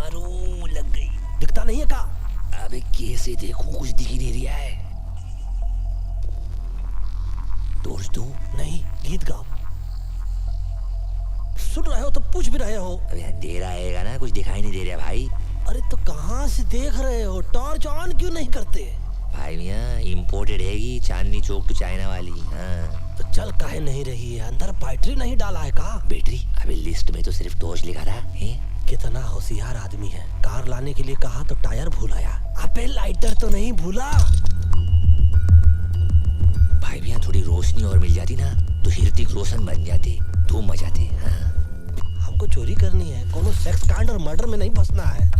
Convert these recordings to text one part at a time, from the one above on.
मारूं, लग गई। दिखता नहीं है का? अबे कैसे देखूं, कुछ दिख ही नहीं रहा है। टॉर्च दूं? नहीं, गीत गाओ। सुन रहे हो तो पूछ भी रहे हो। अबे अंधेरा आएगा ना, कुछ दिखाई नहीं दे रहा भाई। अरे तो कहाँ से देख रहे हो? टॉर्च ऑन क्यों नहीं करते? भाई मियाँ इम्पोर्टेड हैगी, चांदनी चौक टू चाइना वाली। हाँ तो चल काहे नहीं रही है? अंदर बैटरी नहीं डाला है का? बैटरी? अबे लिस्ट में तो सिर्फ टॉर्च लिखा था है? कितना होशियार आदमी है। कार लाने के लिए कहा तो टायर भूल आया। अबे लाइटर तो नहीं भूला? भाई मियाँ थोड़ी रोशनी और मिल जाती ना तो ऋतिक रोशन बन जाते, धूम मचाते। हाँ हमको चोरी करनी है, कोनो सेक्स कांड और मर्डर में नहीं फंसना है।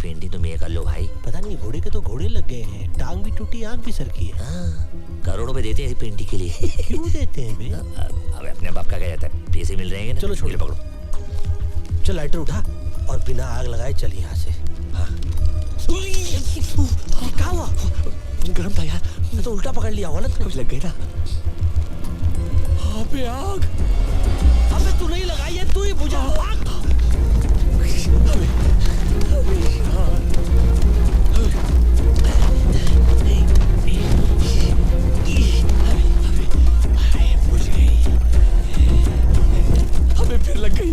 पेंटिंग तो मैं कर लो भाई। पता नहीं घोड़े के तो घोड़े लग गए हैं, टांग भी टूटी, आंख भी सरकी है। हाँ, करोड़ों में देते हैं पेंटिंग के लिए। क्यों देते हैं बे? अब अपने बाप का क्या जाता है, पैसे मिल रहे हैं ना। चलो छोड़, पकड़ो। चल लाइटर उठा और बिना आग लगाए चल यहाँ से। हाँ। क्या हुआ? गर्म था यार। तो उल्टा पकड़ लिया होगा ना, कुछ लग गया ना। अबे आग! अबे तू नहीं लगाई है, तू ही बुझा। आग! अबे फिर लग गई।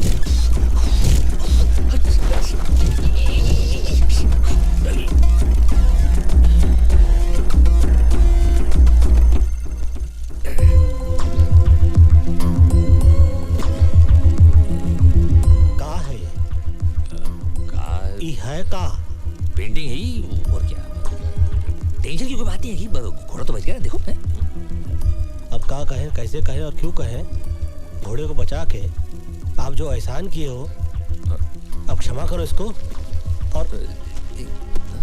है का? पेंटिंग है ही, और क्या। टेंशन की कोई बात नहीं है, घोड़ा तो बच गया ना, देखो है? अब क्या कहें, कैसे कहें और क्यों कहें? घोड़े को बचा के आप जो एहसान किए हो, अब क्षमा करो इसको और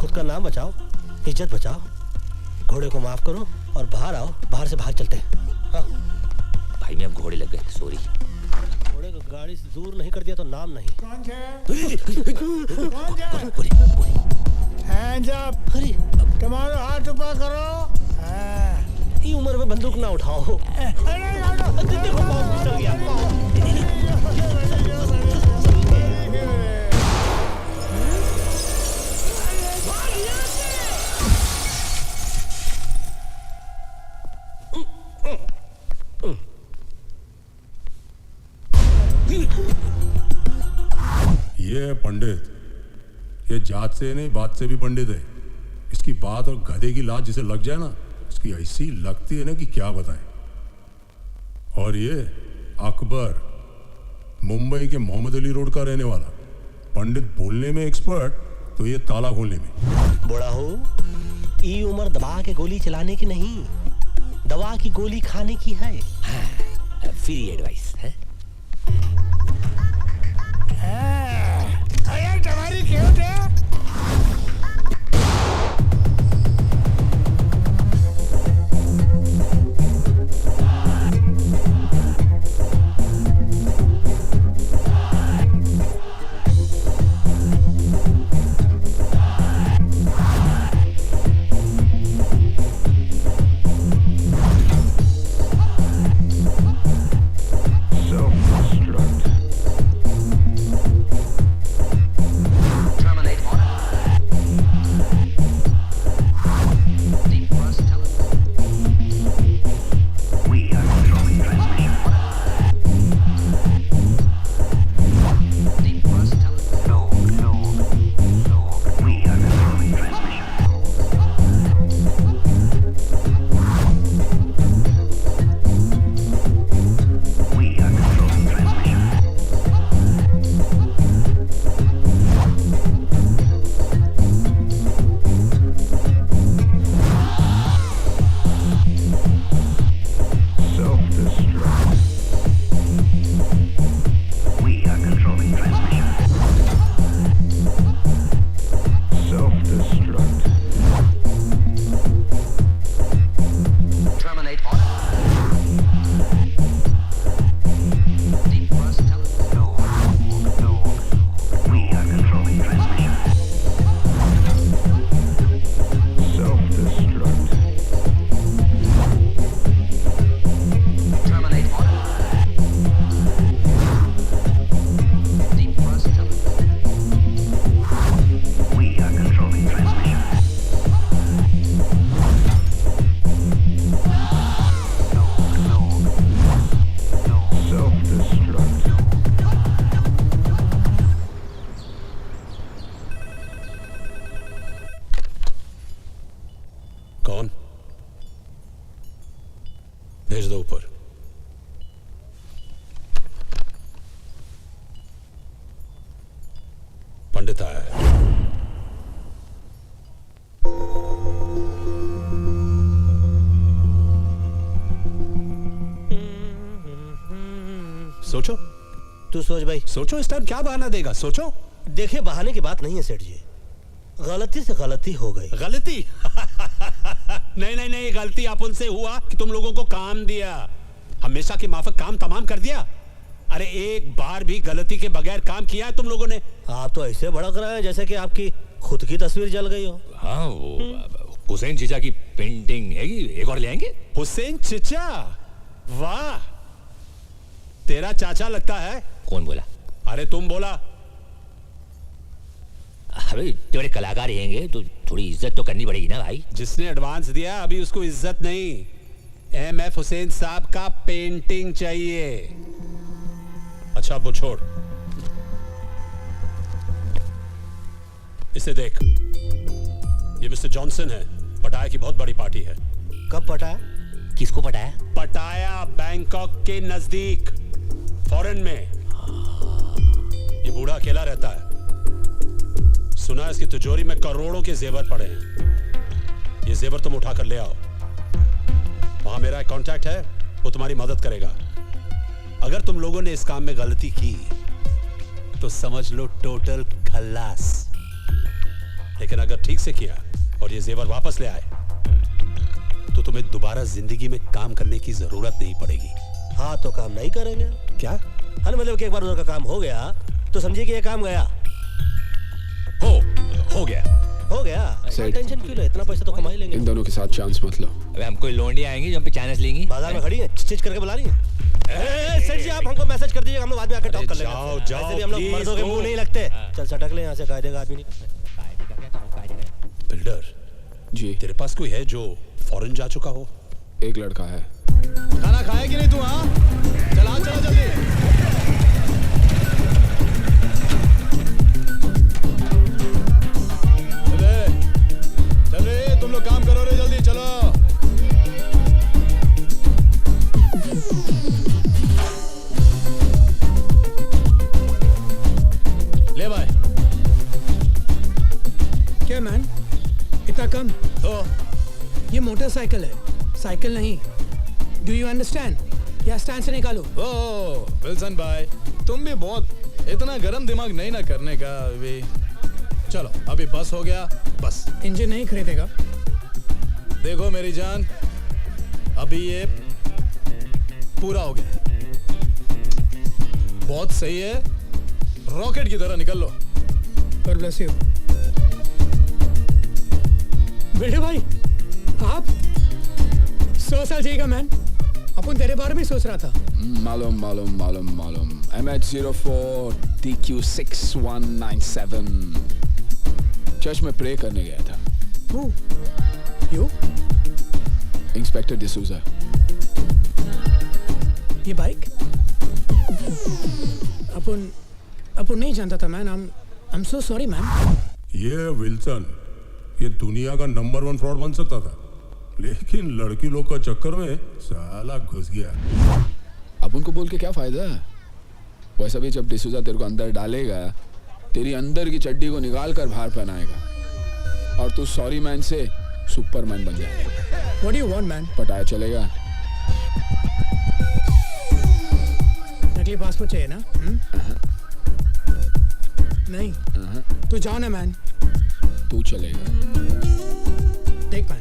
खुद का नाम बचाओ, इज्जत बचाओ। घोड़े को माफ करो और बाहर आओ, बाहर से भाग चलते हैं। हाँ भाई मैं अब घोड़े लग गए, सॉरी। घोड़े को गाड़ी से दूर नहीं कर दिया तो नाम नहीं। कौन है? तुम्हारा हाथ ऊपर करो। ये उम्र में बंदूक ना उठाओ। देखो पाँव फिसल गया, ये है पंडित। ये जात से नहीं, बात से भी पंडित है। इसकी बात और गधे की लात जिसे लग जाए ना, इसकी ऐसी लगती है ना कि क्या बताएं। और ये अकबर, मुंबई के मोहम्मद अली रोड का रहने वाला। पंडित बोलने में एक्सपर्ट, तो ये ताला खोलने में। बड़ा हो, ये उम्र दबा के गोली चलाने की नहीं, दवा की गोली खाने की है। हाँ, फ्री एडवाइस है। अरे तुम्हारी क्यों थे? So पंडित आया है। सोचो, तू सोच भाई। सोचो इस टाइम क्या बहाना देगा, सोचो। देखिए बहाने की बात नहीं है सेठ जी, गलती से गलती हो गई। गलती? नहीं नहीं नहीं, गलती अपन से हुआ कि तुम लोगों को काम दिया, हमेशा के माफक काम तमाम कर दिया। अरे एक बार भी गलती के बगैर काम किया है तुम लोगों ने? आप तो ऐसे भड़क रहे हैं जैसे कि आपकी खुद की तस्वीर जल गई हो। हाँ, वो हुसैन चीचा की पेंटिंग है, एक और ले आएंगे। हुसैन चिचा? वाह, तेरा चाचा लगता है। कौन बोला? अरे तुम बोला। अबे तेरे कलाकार रहेंगे तो थोड़ी इज्जत तो करनी पड़ेगी ना भाई। जिसने एडवांस दिया अभी उसको इज्जत नहीं, एमएफ हुसैन साहब का पेंटिंग चाहिए। अच्छा वो छोड़, इसे देख, ये मिस्टर जॉनसन है, पटाया की बहुत बड़ी पार्टी है। कब पटाया? किसको पटाया? पटाया बैंकॉक के नजदीक, फॉरेन में। ये बूढ़ा अकेला रहता है, सुना है इसकी तिजोरी में करोड़ों के जेवर पड़े हैं। ये जेवर तुम उठा कर ले आओ, वहां मेरा एक कांटेक्ट है, वो तुम्हारी मदद करेगा। अगर तुम लोगों ने इस काम में गलती की तो समझ लो टोटल खल्लास, लेकिन अगर ठीक से किया और ये जेवर वापस ले आए तो तुम्हें दोबारा जिंदगी में काम करने की जरूरत नहीं पड़ेगी। हाँ तो काम नहीं करेंगे क्या? हाँ मतलब कि एक बार उधर का काम हो गया तो समझिए कि ये काम गया। हो गया। सेठ, टेंशन क्यों ले, इतना पैसा तो कमा ही लेंगे। इन दोनों के साथ चांस मत लो। अबे हमको लोंडी आएंगी जो हम पे चांस लेंगी। बाजार में खड़ी है, चिच करके बुला रही है। सेठ जी आप हमको मैसेज कर दीजिए, हम लोग बाद में आके टॉक कर लेंगे। जाओ, वैसे भी हम लोग please, मर्दों के go। मुंह नहीं लगते। चल सटक ले यहाँ से, कायदे का आदमी नहीं। बिल्डर, जी, तेरे पास कोई है जो फॉरेन जा चुका हो? एक लड़का है। खाना खाए कि नहीं तू? हाँ चला चला जल्दी। चले तुम लोग काम करो रे, जल्दी चलो। ले भाई। क्या मैन, इतना कम? तो ये मोटरसाइकिल है, साइकिल नहीं। Do you understand? या स्टैंड से निकालो। ओ विल्सन भाई, तुम भी बहुत इतना गरम दिमाग नहीं ना करने का अभी। चलो अभी बस हो गया, बस। इंजन नहीं खरीदेगा? देखो मेरी जान, अभी ये पूरा हो गया, बहुत सही है, रॉकेट की तरह निकल लो। God bless you। बेटे भाई, आप 100 साल जिएगा मैन। अपन तेरे बारे में सोच रहा था। मालूम मालूम मालूम मालूम। MH04 TQ6197 चर्च में प्रे करने गया था। Who? You? इंस्पेक्टर डिसूजा। ये बाइक? अपन नहीं जानता था man. I'm so sorry man. ये विल्सन, ये दुनिया का नंबर 1 फ्रॉड बन सकता था, लेकिन लड़की लोग का चक्कर में साला घुस गया। अब उनको बोल के क्या फायदा है? वैसा भी जब डिसूजा तेरे को अंदर डालेगा, तेरी अंदर की चड्डी को निकाल कर बाहर पहनाएगा और तू सॉरी मैन से सुपरमैन बन जाएगा। What do you want man? पटाया चलेगा? नकली पासपोर्ट चाहिए ना? नहीं, तू जाओ ना मैन। तू चलेगा। देख मैन,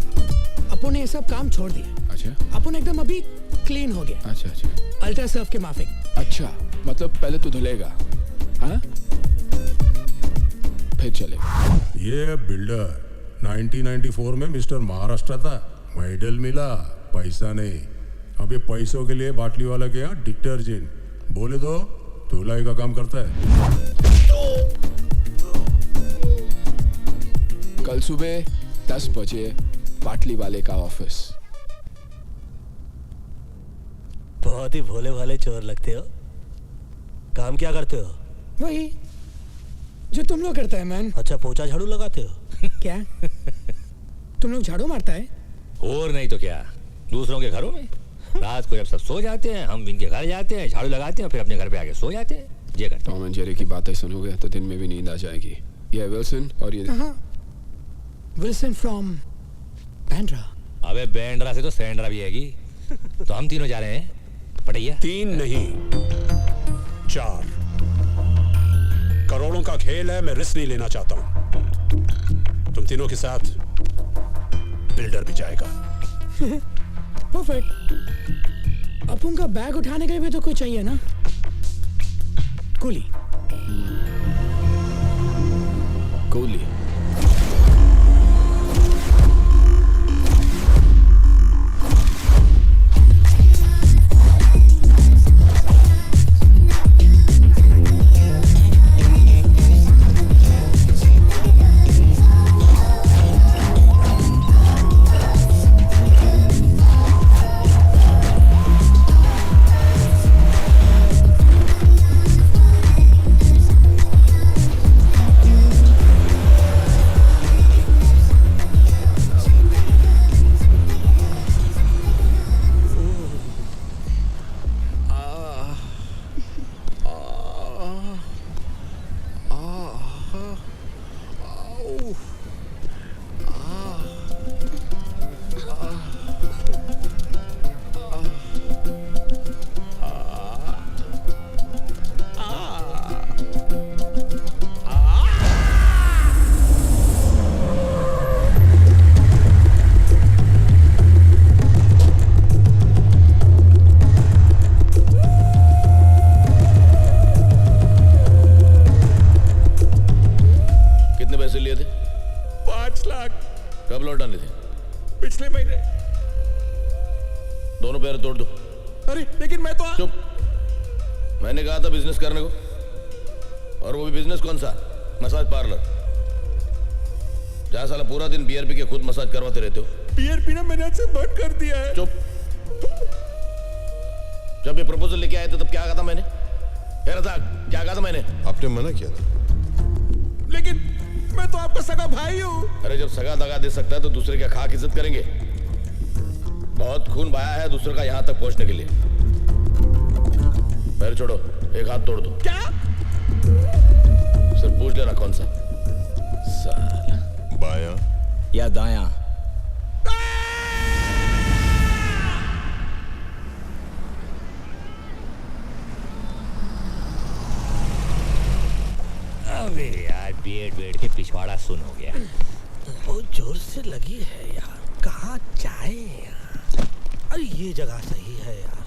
अपन ने ये सब काम छोड़ दिया। अच्छा अपन एकदम अभी क्लीन हो गया, अच्छा अच्छा अल्ट्रा सर्फ के माफिक। अच्छा, मतलब पहले तू धुलेगा, हाँ? फिर चलेगा। ये बिल्डर 1994 में मिस्टर महाराष्ट्र था, मेडल मिला, पैसा नहीं। अब ये पैसों के लिए बाटली वाला के यहाँ डिटर्जेंट बोले तो धुलाई का काम करता है। कल सुबह 10 बजे बाटली वाले का ऑफिस। बहुत ही भोले भाले चोर लगते हो। काम क्या करते हो? वही जो तुम लोग करता है मैन। अच्छा, पोछा झाड़ू लगाते हो? क्या तुम लोग झाड़ू मारता है? और नहीं तो क्या, दूसरों के घरों में रात को जब सब सो जाते हैं, हम इनके घर जाते हैं, झाड़ू लगाते हैं, फिर अपने घर पे आके सो जाते हैं। ये करते टॉम एंड जेरी की बातें सुनोगे तो दिन में भी नींद आ जाएगी। ये विल्सन और ये हाँ विल्सन फ्रॉम बैंड्रा। अबे बैंड्रा से तो सैंड्रा भी आएगी। तो हम तीनों जा रहे हैं पटैया। 3 नहीं 4 करोड़ों का खेल है, मैं रिस्क नहीं लेना चाहता हूं। तुम तीनों के साथ बिल्डर भी जाएगा। परफेक्ट। अपन का बैग उठाने के लिए भी तो कोई चाहिए ना, कूली। कूली। सकता है तो दूसरे का खाक इज्जत करेंगे। बहुत खून बहाया है दूसरे का यहां तक पहुंचने के लिए। पैर छोड़ो, एक हाथ तोड़ दो। क्या? सर पूछ लेना कौन सा साला, बायां या दायां? अबे यार बेड के पिछवाड़ा सुन हो गया। बहुत जोर से लगी है यार, कहाँ जाए यार? अरे ये जगह सही है यार।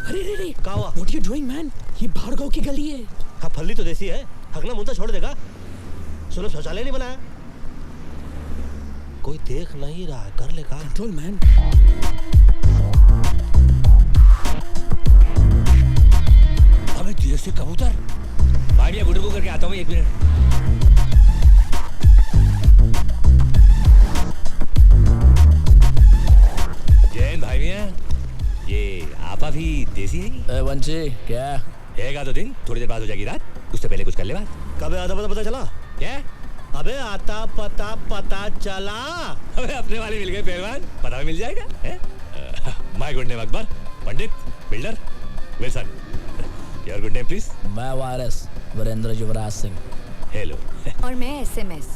अरे रे रे क्या हुआ? What you doing man? ये भार्गव की गली है। हाँ फल्ली तो देसी है, हकना मुंता छोड़ देगा। सुनो शौचालय नहीं बनाया, कोई देख नहीं रहा, कर ले काम। Control man। अबे धीरे से कबूतर, भाई गुड्डू को करके आता हूँ 1 मिनट। जैन भाई मियाँ, ये आपा भी देसी है? वंशी क्या रहेगा तो दिन, थोड़ी देर बाद हो जाएगी रात, उससे पहले कुछ कर ले बात। कब आता पता चला? क्या? अबे आता पता चला। अबे अपने वाले मिल गए पहलवान, पता भी मिल जाएगा। My good name Akbar, Pandit, builder, Wilson. Your good name please? मैं वारिस वीरेंद्र युवराज सिंह। हेलो। और मैं SMS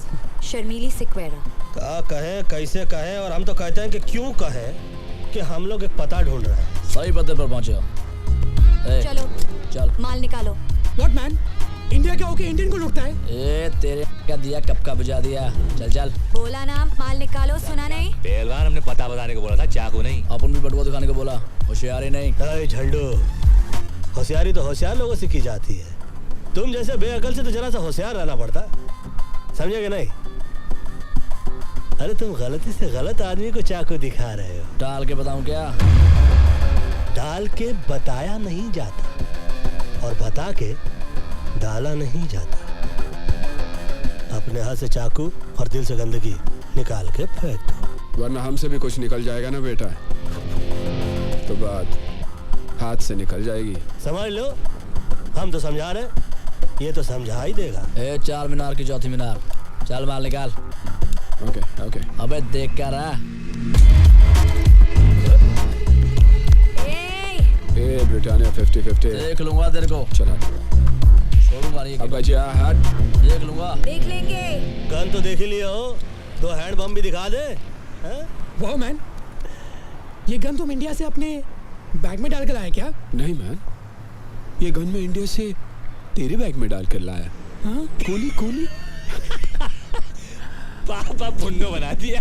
शर्मीली सिक्वेरा। क्या कहे, कैसे कहे, और हम तो कहते हैं कि क्यों कहे कि हम लोग एक पता ढूंढ रहे हैं। सही पते पर पहुंचे हो। चलो चल माल निकालो। What man? इंडिया क्या होके इंडियन को लुटता है? ए तेरे क्या दिया, कब का बुझा दिया। चल चल बोला ना माल निकालो, सुना नहीं? पहलवान हमने पता बताने को बोला था, चाकू नहीं। अपन भी बटुआ दिखाने को बोला, होशियारी नहीं। अरे झंडू, होशियारी तो होशियार लोगों से की जाती है, तुम जैसे बेअकल से तो जरा सा होशियार रहना पड़ता, समझे कि नहीं? अरे तुम गलती से गलत आदमी को चाकू दिखा रहे हो। डाल के बताऊं क्या? डाल के बताया नहीं जाता और बता के डाला नहीं जाता। अपने हाथ से चाकू और दिल से गंदगी निकाल के फेंक दो, वरना हमसे भी कुछ निकल जाएगा ना बेटा, तो बात हाथ से निकल जाएगी। समझ लो, हम तो समझा रहे, ये तो समझा ही देगा। 4 मीनार की चौथी मीनार, चल माल निकाल। Okay okay. अबे देख क्या रहा? ए ब्रिटानिया 50-50 देख लूंगा तेरे को, चला छोड़ूंगा अब बचा हाथ देख लूंगा। देख लेंगे। गन तो देख ही लिया हो, 2 हैंड बम भी दिखा दे। वाह मैन, ये गन तुम इंडिया से अपने बैग में डाल कर लाए क्या? नहीं मैन, ये गन मैं इंडिया से तेरे बैग में डाल कर लाया। हाँ? कूली कूली पापा पुन्नो बना दिया।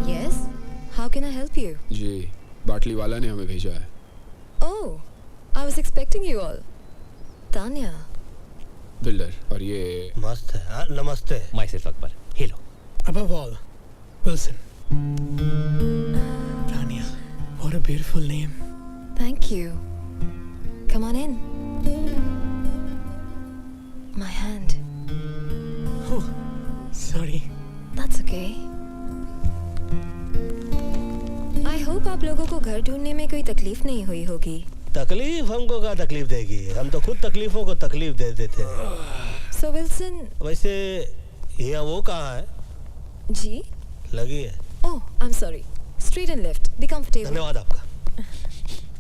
Yes? How can I help you? जी, बाटली वाला ने हमें भेजा है। Oh, I was expecting you all. Tanya. Builder, और ये मस्त है। हाँ, नमस्ते। My self Akbar, hello. Above all, Wilson. Tanya, what a beautiful name. Thank you. Come on in. My hand. Oh, sorry. That's okay. I hope आप लोगों को घर ढूंढने में कोई तकलीफ नहीं हुई होगी। तकलीफ हमको क्या तकलीफ देगी, हम तो खुद तकलीफों को तकलीफ दे देते हैं। So Wilson. वैसे यहाँ वो कहाँ है? जी? लगी है। Oh, I'm sorry. Straight and left. Be comfortable. धन्यवाद आपका।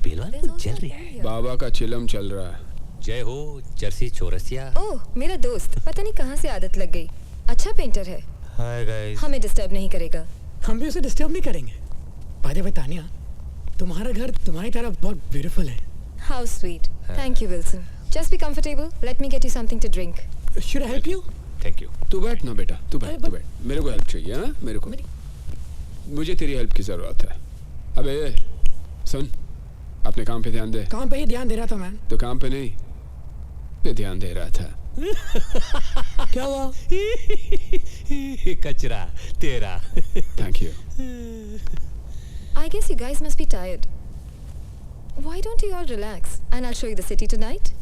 पहलवान कुछ चल रहा है। बाबा का चिलम चल रहा है। जय हो जर्सी चौरसिया। ओह, मेरा दोस्त, पता नहीं कहाँ से आदत लग गई। अच्छा पेंटर है। Hi guys. हमें डिस्टर्ब नहीं करेगा। हम भी उसे डिस्टर्ब नहीं करेंगे। बाय द वे तानिया, तुम्हारा घर तुम्हारी तरह बहुत ब्यूटीफुल है। How sweet. Thank you, Wilson. Just be comfortable. Let me get you something to drink. Should I help you? Thank you. तू बैठ ना बेटा, तू बैठ, तू बैठ। मेरे को हेल्प चाहिए, हाँ? मेरे को मुझे तेरी हेल्प की जरूरत है। अबे सुन, अपने काम पे ध्यान दे। काम पे ही ध्यान दे रहा था मैन। तो काम पे नहीं, पे ध्यान दे रहा था। क्या हुआ? कचरा तेरा। Thank you. I guess you guys must be tired. Why don't you all relax and I'll show you the city tonight?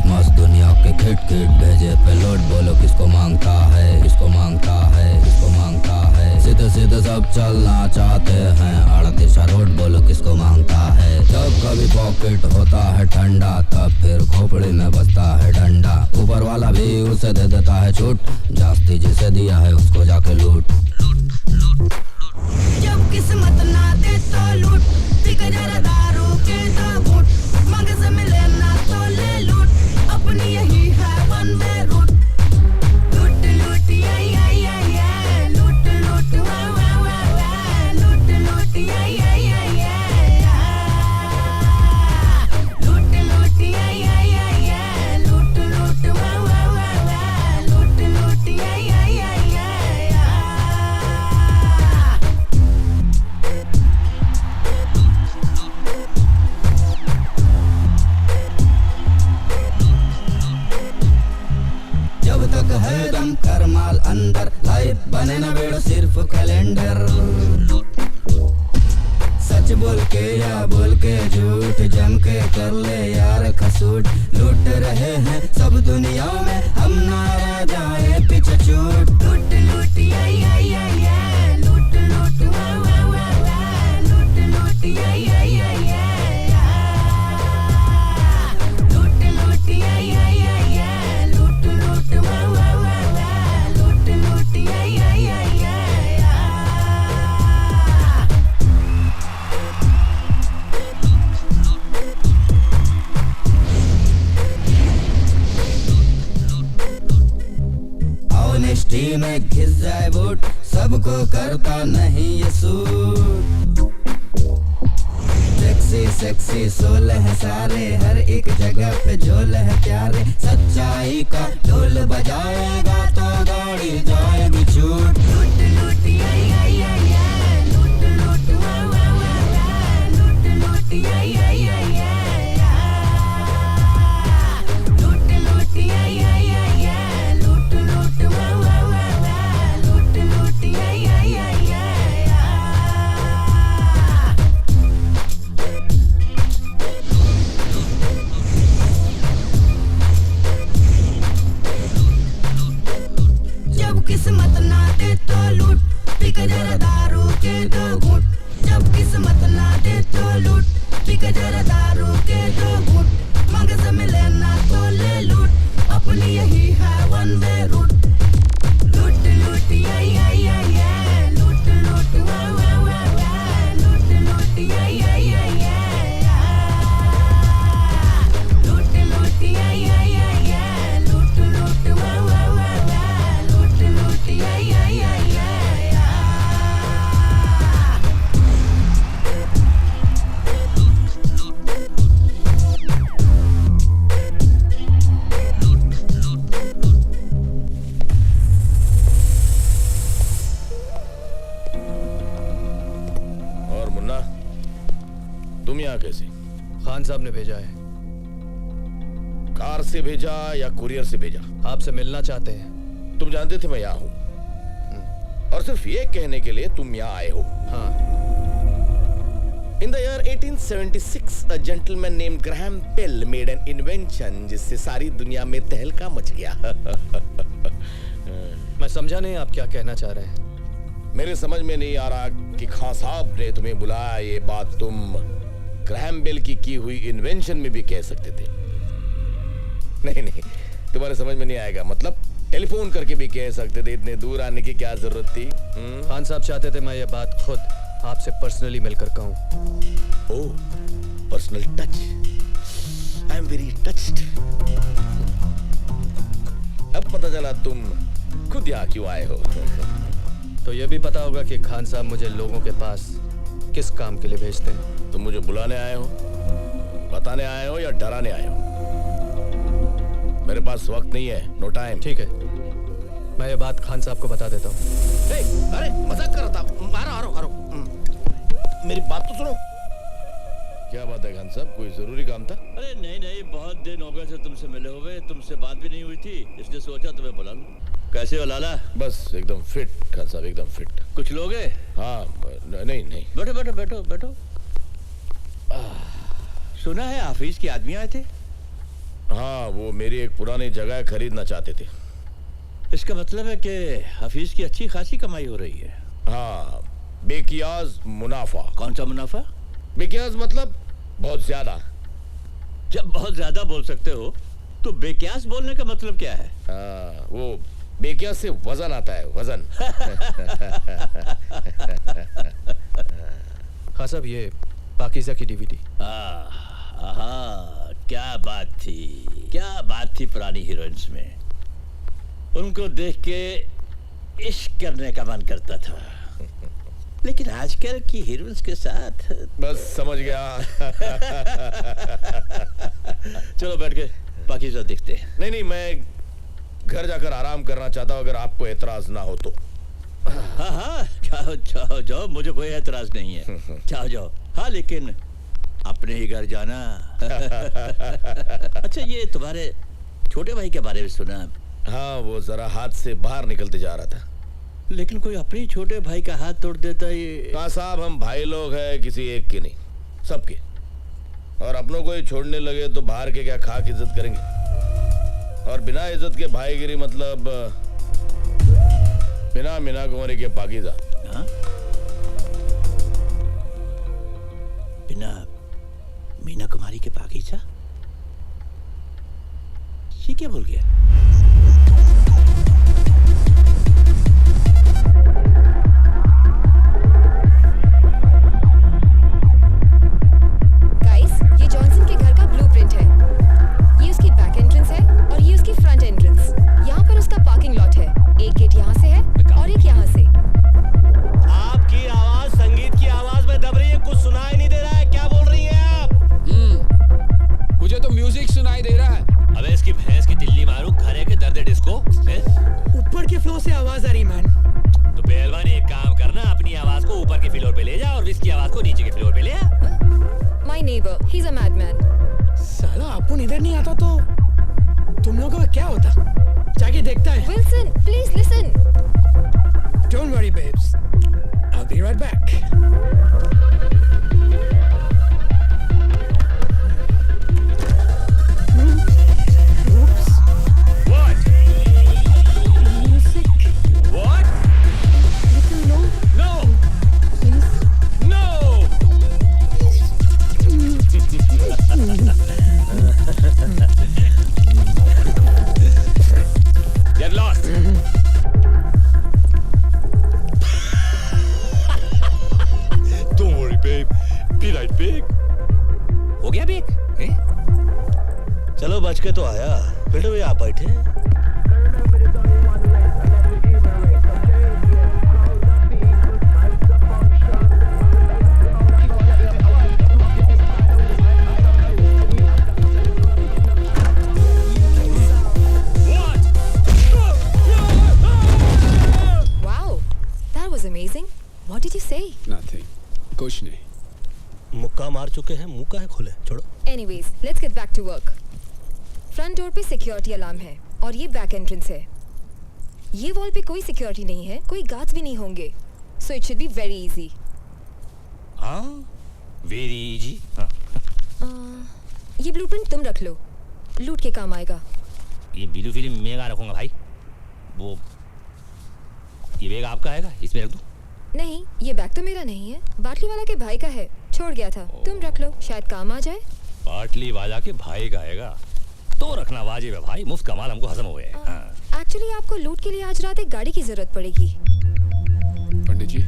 मस्त दुनिया के खिट खिट भेजे पेलोड, बोलो किसको मांगता है, किसको मांगता है, किसको मांगता है। सीधे सीधे सब चलना चाहते हैं, 38 रोड बोलो किसको मांगता है। जब कभी पॉकेट होता है ठंडा, तब फिर खोपड़ी में बजता है डंडा। ऊपर वाला भी उसे दे देता है छूट, जास्ती जिसे दिया है उसको जाके लूट। जब किस्मत ना दे तो लूट, पिक जरा दारू के तो घूट, मांगे से मिले ना तो ले लूट, अपनी यही है वन वे रूट। लूट लूट या लूट लूट वाह वाह वाह वाह, लूट लूट या लूट लूट या लूट लूट वाह वाह वाह वाह, लूट लूट या जब तक है दम कर माल अंदर, लाइफ बने ना बेड़ो सिर्फ कैलेंडर। सच बोल के या बोल के झूठ, जम के कर ले यार खसूट। लूट रहे हैं सब दुनिया में, हम ना रह जाए पीछे छूट। लूट लूट या लूट लूट वाह वाह वाह वाह, लूट लूट या लूट लूट या लूट लूट वाह वाह वाह वाह, लूट लूट या ऑनेस्टी में घिस जाए बूट, सबको करता नहीं ये suit. Taxi sexy sexy soul है सारे, हर एक जगह पे झोल है प्यारे। सच्चाई का ढोल बजाएगा तो गाड़ी जाएगी छूट। लूट लूट आई आई आई आई, लूट लूट वाह वाह वाह वाह, लूट लूट आई आई आई आई, लूट लूट आई आई आई आई, लूट लूट वाह वाह वाह वाह, लूट लूट आई आई आई आई। जब किस्मत ना दे तो लूट, पिक जरा दारू के दो घूंट। जब किस्मत ना दे तो लूट, पिक जरा दारू के दो घूंट। मांग से मिले ना तो ले लूट, अपनी यही है वन वे रूट। लूट लूट आई आई आई आई, लूट लूट वाह वाह वाह वाह, लूट लूट आई आई आई आई, लूट लूट आई आई आई आई, लूट लूट वाह वाह वाह वाह, लूट लूट आई आई आई आई। और मुन्ना, तुम यहाँ कैसे? खान साहब ने भेजा है। कार से भेजा या कुरियर से भेजा? आपसे मिलना चाहते हैं। तुम जानते थे मैं यहाँ हूँ, और सिर्फ ये कहने के लिए तुम यहाँ आए हो? हाँ। In the year 1876, a gentleman named Graham Bell made an invention जिससे सारी दुनिया में तहलका मच गया। मैं समझा नहीं आप क्या कहना चाह रहे हैं। मेरे समझ में नहीं आ रहा कि खां साहब ने तुम्हें बुलाया, ये बात तुम ग्रैहम बेल की हुई इन्वेंशन में भी कह सकते थे। नहीं नहीं, तुम्हारे समझ में नहीं आएगा। मतलब टेलीफोन करके भी कह सकते थे, इतने दूर आने की क्या जरूरत थी? खान साहब चाहते थे मैं ये बात खुद आपसे पर्सनली मिलकर कहूं। Oh, personal touch. I am very touched. अब पता चला तुम खुद यहाँ क्यों आए हो। तो ये भी पता होगा कि खान साहब मुझे लोगों के पास किस काम के लिए भेजते हैं। तुम मुझे बुलाने आए हो, बताने आए हो या डराने आए हो? मेरे पास वक्त नहीं है, नो टाइम। ठीक है, मैं ये बात खान साहब को बता देता हूँ। अरे मजाक कर रहा था। आ रहा हूँ। मेरी बात तो सुनो। क्या बात है खान साहब, कोई जरूरी काम था? अरे नहीं नहीं, बहुत दिन हो गए थे तुमसे मिले हुए, तुमसे बात भी नहीं हुई थी, इसलिए सोचा तुम्हें बुला लूं। कैसे हो लाला? बस एकदम फिट खान साहब, एकदम फिट। कुछ लोग हैं? हाँ, नहीं नहीं। बैठो बैठो बैठो बैठो। सुना है ऑफिस के आदमी आए थे? हाँ, वो मेरी एक पुरानी जगह खरीदना चाहते थे। इसका मतलब है कि ऑफिस की अच्छी खासी कमाई हो रही है। हाँ, बेकियाज मुनाफा। कौन सा मुनाफा? बेकियाज मतलब बहुत ज्यादा। जब बहुत ज्यादा बोल सकते हो तो बेकियास बोलने का मतलब क्या है? हाँ, वो बेकियास से वजन आता है, वजन। हाँ साहब, ये पाकीज़ा की डीवीडी। क्या बात थी पुरानी हीरोइंस में। उनको देख के इश्क करने का मन करता था, लेकिन आजकल की हीरोइंस के साथ बस समझ गया। चलो बैठ के पाकीज़ा देखते हैं। नहीं, मैं घर जाकर आराम करना चाहता हूँ, अगर आपको एतराज ना हो तो। हाँ, जाओ, मुझे कोई एतराज नहीं है। जाओ। हाँ, लेकिन अपने ही घर जाना। अच्छा, ये तुम्हारे छोटे भाई के बारे में सुना? हाँ, वो जरा हाथ से बाहर निकलते जा रहा था। लेकिन कोई अपने छोटे भाई का हाथ तोड़ देता ये? हाँ साहब, हम भाई लोग हैं, किसी एक के नहीं, सबके। और अपनों को ही छोड़ने लगे तो बाहर के क्या खाक इज्जत करेंगे? और बिना इज्जत के भाईगिरी मतलब बिना मीना कुंवरी के पाकीज़ा। बिना मीना कुमारी के पाकीज़ा? ये क्या बोल गया? आपकी आवाज संगीत की आवाज में दब रही है, कुछ सुनाई नहीं दे रहा है। क्या बोल रही हैं neighbor. He's a madman. साला अपुन इधर नहीं आता तो तुम लोगों का क्या होता? जाके देखता है. Wilson, please listen. Don't worry, babes. I'll be right back. Oops. What? Music. What? Little low, No! please. No! Get lost. Don't worry, babe. Be right back. हो गया बेक? चलो बच के तो आया। बेटे भैया आप बैठे। Wow, that was amazing. What did you say? Nothing. कुछ नहीं. मुक्का मार चुके हैं, मुंह काहे खोले? छोड़ो। Anyways, let's get back to work. Front door पे सिक्योरिटी अलार्म है और ये बैक एंट्रेंस है. ये वॉल पे कोई सिक्योरिटी नहीं है, कोई गार्ड्स भी नहीं होंगे. So it should be very easy. हाँ? Very easy. ये ब्लूप्रिंट तुम रख लो. लूट के काम आएगा. ये ब्लू फिल्म मैं रखूंगा भाई. वो ये बैग आपका आएगा, इसमें रख दूं? नहीं, ये बैग तो मेरा नहीं है. बाटली वाला के भाई का है. छोड़ गया था. तुम रख लो, शायद काम आ जाए. बाटली वाला के भाई का आएगा तो रखना वाजिब है भाई. मुफ्त का माल हमको हजम हुए. एक्चुअली आपको लूट के लिए आज रात एक गाड़ी की जरूरत पड़ेगी. पंडित जी.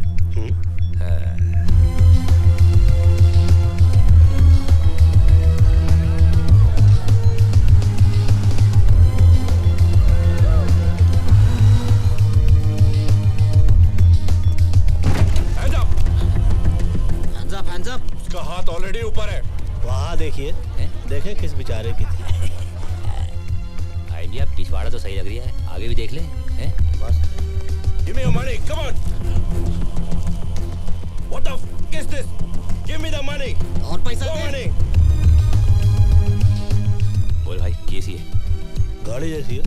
Hands up. उसका हाथ ऑलरेडी ऊपर है. वहाँ देखिए. देखें किस बेचारे की थी. आइडिया पिछवाड़ा तो सही लग रही है. आगे भी देख ले. मस्त. Give me your money. Come on. What the f is this? Give me the money. और पैसा More दे. money. बोल भाई कैसी है? गाड़ी जैसी है.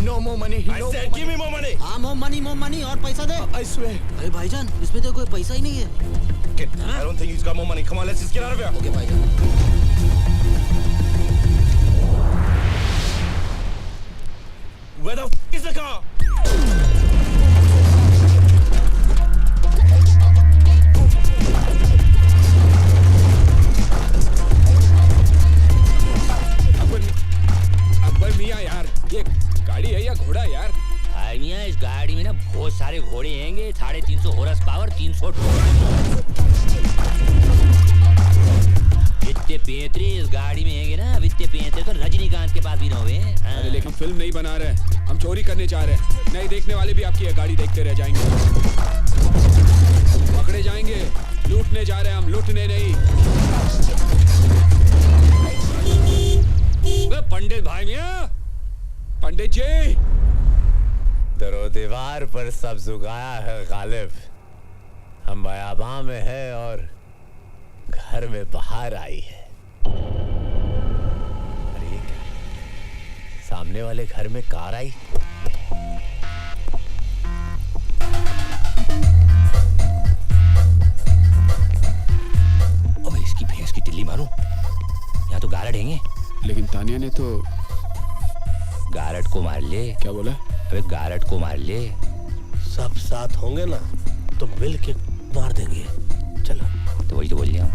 No more money. I said give me more money. हाँ more money और पैसा दे. I swear. अरे भाईजान इसमें तो कोई पैसा ही नहीं है. I don't think he's got more money. Come on, let's just get out of here. Okay भाईजान. Where the f is the car? Akbar मियाँ यार, ये गाड़ी है या घोड़ा यार? भाई मियाँ इस गाड़ी में ना बहुत सारे घोड़े हैंगे. 350 हॉर्स पावर, 300 जितने पेंतरे इस गाड़ी में हैंगे ना, इतने पेंतरे तो रजनीकांत के पास भी ना हुए. अरे लेकिन फिल्म नहीं बना रहे, हम चोरी करने जा रहे हैं. नहीं देखने वाले भी आपकी ये गाड़ी देखते रह जाएंगे. पकड़े जाएंगे. लूटने जा रहे हैं हम, लूटने नहीं. पंडित भाई मियाँ. पंडित जी. दरो दीवार पर सब जुगाया है गालिब. हम बयाबां में है और घर में बाहर आई है. अरे ये क्या? सामने वाले घर में कार आई. ओए इसकी भैंस की टिल्ली मारूं. यहाँ तो गारड हैंगे. लेकिन तानिया ने तो गारड को मार ले. क्या बोला? अबे गारड को मार ले. सब साथ होंगे ना तो मिल के मार देंगे. चलो. तो वही तो बोल रहा हूँ.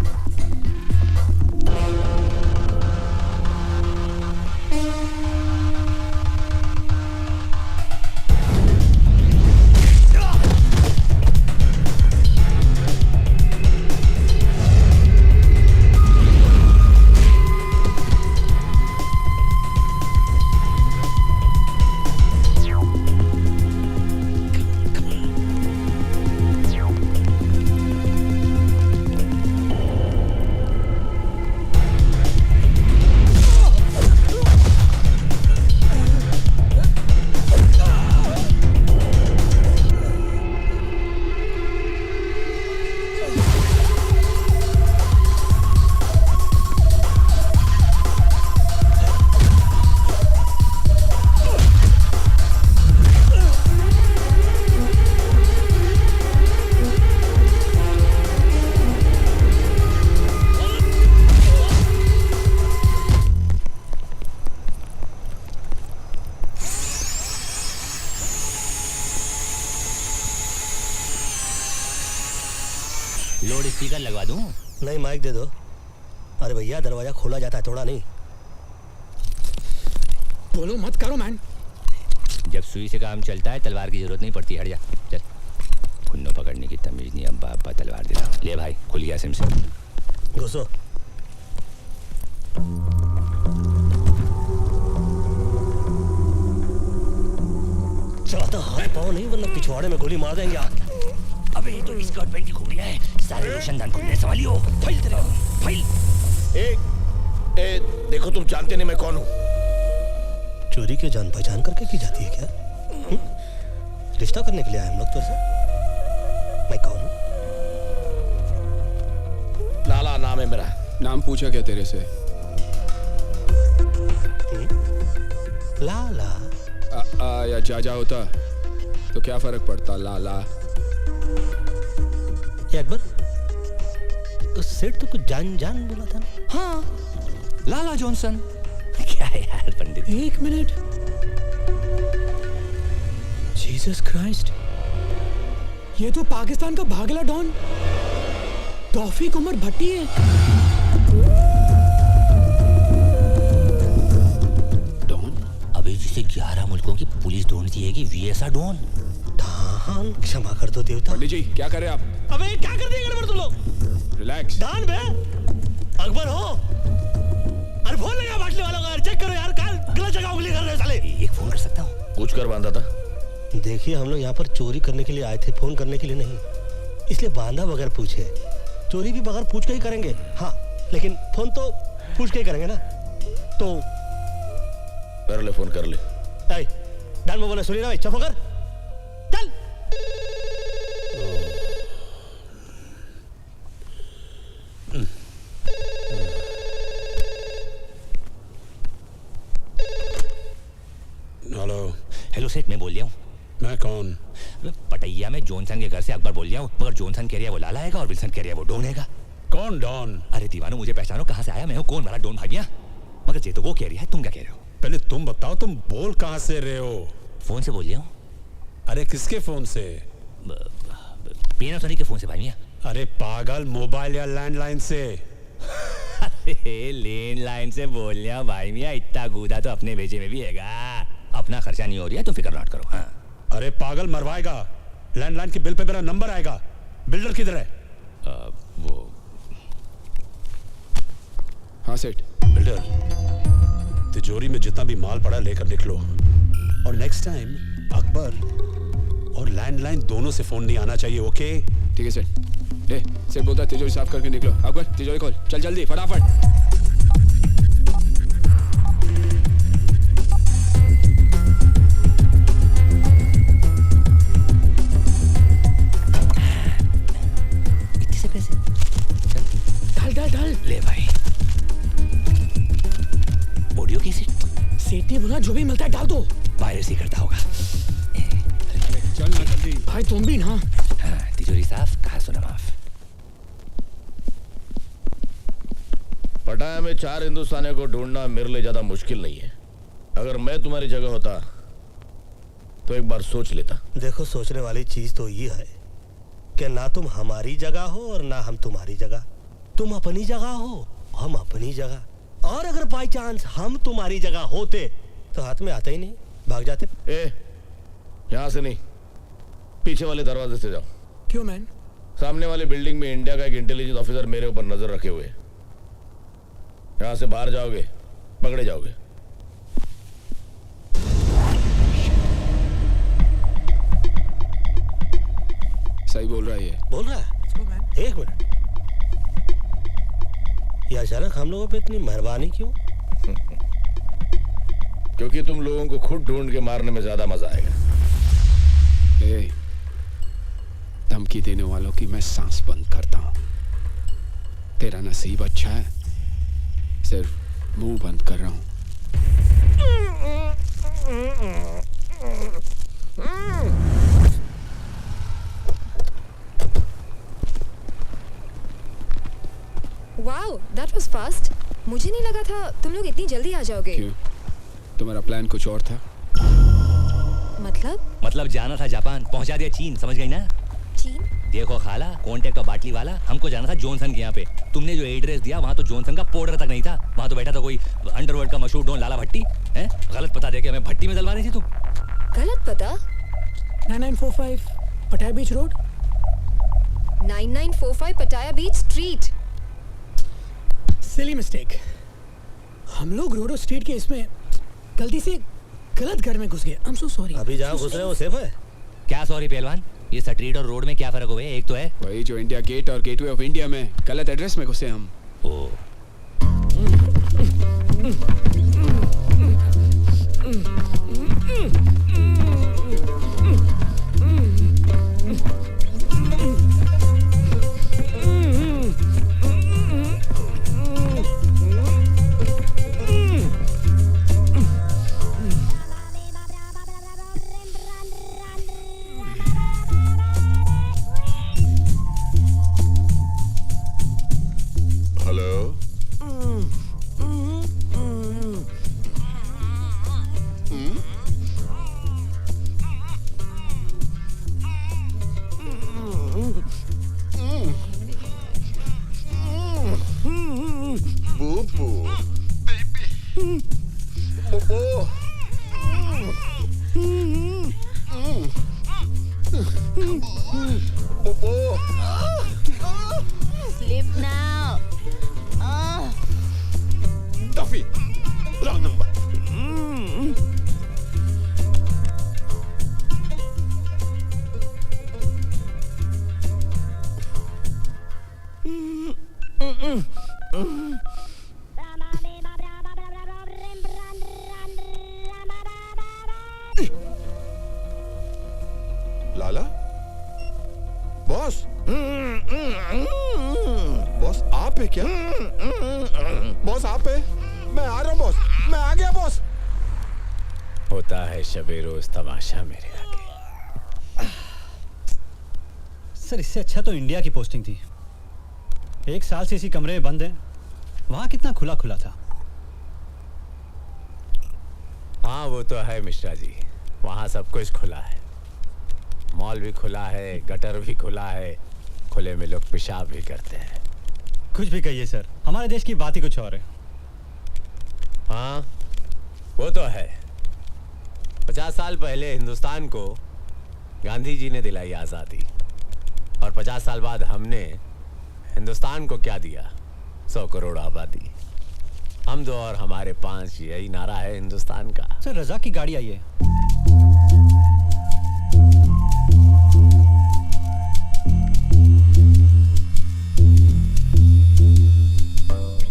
लाउड स्पीकर लगवा दूं? नहीं, माइक दे दो। अरे भैया, दरवाजा खोला जाता है, तोड़ा नहीं। बोलो मत करो मैन। जब सुई से काम चलता है तलवार की जरूरत नहीं पड़ती। हट जा, चल। खुन्नो पकड़ने की तमीज नहीं, अब्बा अब्बा तलवार देता हूं। ले भाई, खुल गया सिम से। घुसो। चाहता हाथ पाँव नहीं, वरना पिछवाड़े में गोली मार देंगे आप। अबे ये तो स्कर्ट पैंट की घुगड़ियां है। सारे रोशनदान खुलने संभालियो। फाइल तेरे, फाइल। देखो, तुम जानते नहीं मैं कौन हूँ। चोरी के जान पहचान करके की जाती है क्या? रिश्ता करने के लिए आए हम लोग तो से। मैं कौन हूँ? लाला नाम है मेरा। नाम पूछा क्या तेरे से? लाला या जाजा होता तो क्या फर्क पड़ता? लाला। ये अकबर, तो सेठ तो कुछ जान जान बोला था ना? हाँ, लाला जॉनसन। क्या है यार पंडित? एक मिनट। जीसस क्राइस्ट, ये तो पाकिस्तान का भागला डॉन तौफीक उमर भट्टी है। डॉन? अबे जिसे 11 मुल्कों की पुलिस ढूंढती है कि वीएसआ डॉन। डॉन, क्षमा कर दो देवता। पंडित जी, क्या करे आप? अबे क्या कर दिए गड़बड़ तुम लोग? रिलैक्स। डॉन बे, अकबर हो? अरे फोन लगा बाटले वालों का, चेक करो यार, काल गलत जगह उंगली कर रहे हो साले। एक फोन कर सकता हूँ? पूछ कर बांधा था। देखिए, हम लोग यहाँ पर चोरी करने के लिए आए थे, फोन करने के लिए नहीं। इसलिए बांधा बगैर पूछे। चोरी भी बगैर पूछ के ही करेंगे, हाँ, लेकिन फोन तो पूछ के ही करेंगे ना। तो कर ले, फोन कर ले। डान में बोले, सुनी ना भाई, चुप कर, चल। हेलो। हेलो सेठ, मैं बोल रहा हूँ। मैं कौन? पटैया में जॉनसन के घर से अकबर बोल रहा हूँ, मगर जॉनसन कह रहा है वो लाला आएगा और विल्सन कह रहा है वो डॉन आएगा। कौन डॉन? अरे दीवानो, मुझे पहचानो, कहाँ से आया मैं हूँ, कौन वाला डॉन भागिया? मगर ये तो वो कह रही है, तुम क्या कह रहे हो? पहले तुम बताओ, तुम बोल कहाँ से रहे हो? फोन से बोल रहा हूँ। अरे किसके फोन से? पैनासोनिक के फोन से भाई। अरे पागल, मोबाइल या लैंडलाइन से? अरे लैंडलाइन से बोल रहा हूँ भाई मियाँ, इतना गूदा तो अपने भेजे में भी हैगा। अपना खर्चा नहीं हो रहा है, तुम फिक्र मत करो। हाँ। अरे पागल, मरवाएगा। लैंडलाइन के बिल पे मेरा नंबर आएगा। बिल्डर किधर है? वो। हाँ सेठ। बिल्डर, तिजोरी में जितना भी माल पड़ा लेकर निकलो, और नेक्स्ट टाइम अकबर और लैंडलाइन दोनों से फोन नहीं आना चाहिए, ओके? ठीक है सेठ। सेठ बोलता है तिजोरी साफ करके निकलो। अकबर, तिजोरी खोल, चल जल्दी, फटाफट। इतने से पैसे? ढल ढल ढल। ले भाई। Audio cassette? सेठ ने बोला जो भी मिलता है डाल दो। पायरेसी करता होगा। चल ना जल्दी। भाई तुम भी ना। हाँ, तिजोरी साफ, कहा सुना माफ। पटाया में 4 हिंदुस्तानियों को ढूंढना मेरे लिए ज्यादा मुश्किल नहीं है। अगर मैं तुम्हारी जगह होता तो एक बार सोच लेता। देखो, सोचने वाली चीज तो ये है कि ना तुम हमारी जगह हो और ना हम तुम्हारी जगह। तुम अपनी जगह हो, हम अपनी जगह। और अगर बाई चांस हम तुम्हारी जगह होते तो हाथ में आते ही नहीं, भाग जाते। यहाँ से नहीं, पीछे वाले दरवाजे से जाओ। क्यों मैन? सामने वाली बिल्डिंग में इंडिया का एक इंटेलिजेंस ऑफिसर मेरे ऊपर नजर रखे हुए। यहाँ से बाहर जाओगे, पकड़े जाओगे। सही बोल रहा है ये। बोल रहा है? एक मिनट, ये अचानक हम लोगों पे इतनी मेहरबानी क्यों? क्योंकि तुम लोगों को खुद ढूंढ के मारने में ज्यादा मजा आएगा। धमकी देने वालों की मैं सांस बंद करता हूं। तेरा नसीब अच्छा है, सिर्फ मुंह बंद कर रहा हूं। Wow, that was fast. मुझे नहीं लगा था तुम लोग इतनी जल्दी आ जाओगे। क्यों? तुम्हारा प्लान कुछ और था? मतलब जाना था जापान, पहुंचा दिया चीन, समझ गई ना? चीन? देखो खाला, कॉन्टेक्ट और बाटली वाला, हमको जाना था जॉनसन के यहाँ पे। तुमने जो एड्रेस दिया वहाँ तो जॉनसन का पाउडर तक नहीं था, वहाँ तो बैठा था कोई अंडरवर्ल्ड का मशहूर डॉन लाला भट्टी। हैं? गलत पता देके हमें भट्टी में डलवा रही थी तुम। गलत पता? 9945 पटाया बीच रोड। 9945 पटाया बीच स्ट्रीट। Silly mistake. हम लोग रोडो स्ट्रीट के इसमें गलती से गलत घर में घुस गए। I'm so sorry। अभी जहाँ घुस रहे हो सेफ है? क्या सॉरी पहलवान, ये स्ट्रीट और रोड में क्या फर्क हुआ है? एक तो है वही जो इंडिया गेट और गेटवे ऑफ इंडिया में गलत एड्रेस में घुसे हम। ओ Sleep now. Duffy, wrong number. लाला बॉस बॉस आप है क्या? बॉस आप है? मैं आ रहा हूँ बॉस, मैं आ गया बॉस। होता है शबे रोज तमाशा मेरे आगे। सर इससे अच्छा तो इंडिया की पोस्टिंग थी। 1 साल से इसी कमरे में बंद हैं। वहां कितना खुला खुला था। हाँ वो तो है मिश्रा जी, वहाँ सब कुछ खुला है। मॉल भी खुला है, गटर भी खुला है, खुले में लोग पेशाब भी करते हैं। कुछ भी कहिए सर, हमारे देश की बात ही कुछ और है। हाँ वो तो है। 50 साल पहले हिंदुस्तान को गांधी जी ने दिलाई आज़ादी, और 50 साल बाद हमने हिंदुस्तान को क्या दिया? 100 करोड़ आबादी। हम दो और हमारे 5, यही नारा है हिंदुस्तान का। सर रजा की गाड़ी आई है।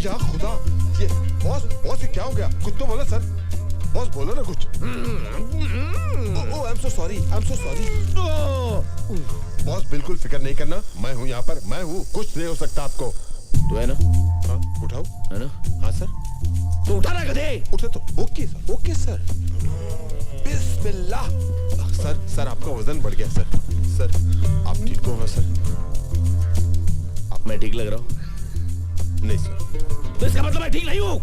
या खुदा, ये बॉस बॉस ये क्या हो गया? कुछ तो बोलो सर, बॉस बोलो ना कुछ। Oh I am so sorry, I am so sorry. Boss बिल्कुल फिक्र नहीं करना, मैं हूँ यहाँ पर, मैं हूँ, कुछ नहीं हो सकता आपको। तू है ना? हाँ उठाओ। है ना? हाँ सर। तो उठा ना गधे। उठे तो ओके सर, ओके सर। बिस्मिल्लाह। सर सर आपका वजन बढ़ गया सर। सर आप ठीक हो सर? मैं ठीक लग रहा हूँ? नहीं सर। तो इसका मतलब मैं ठीक नहीं हूँ।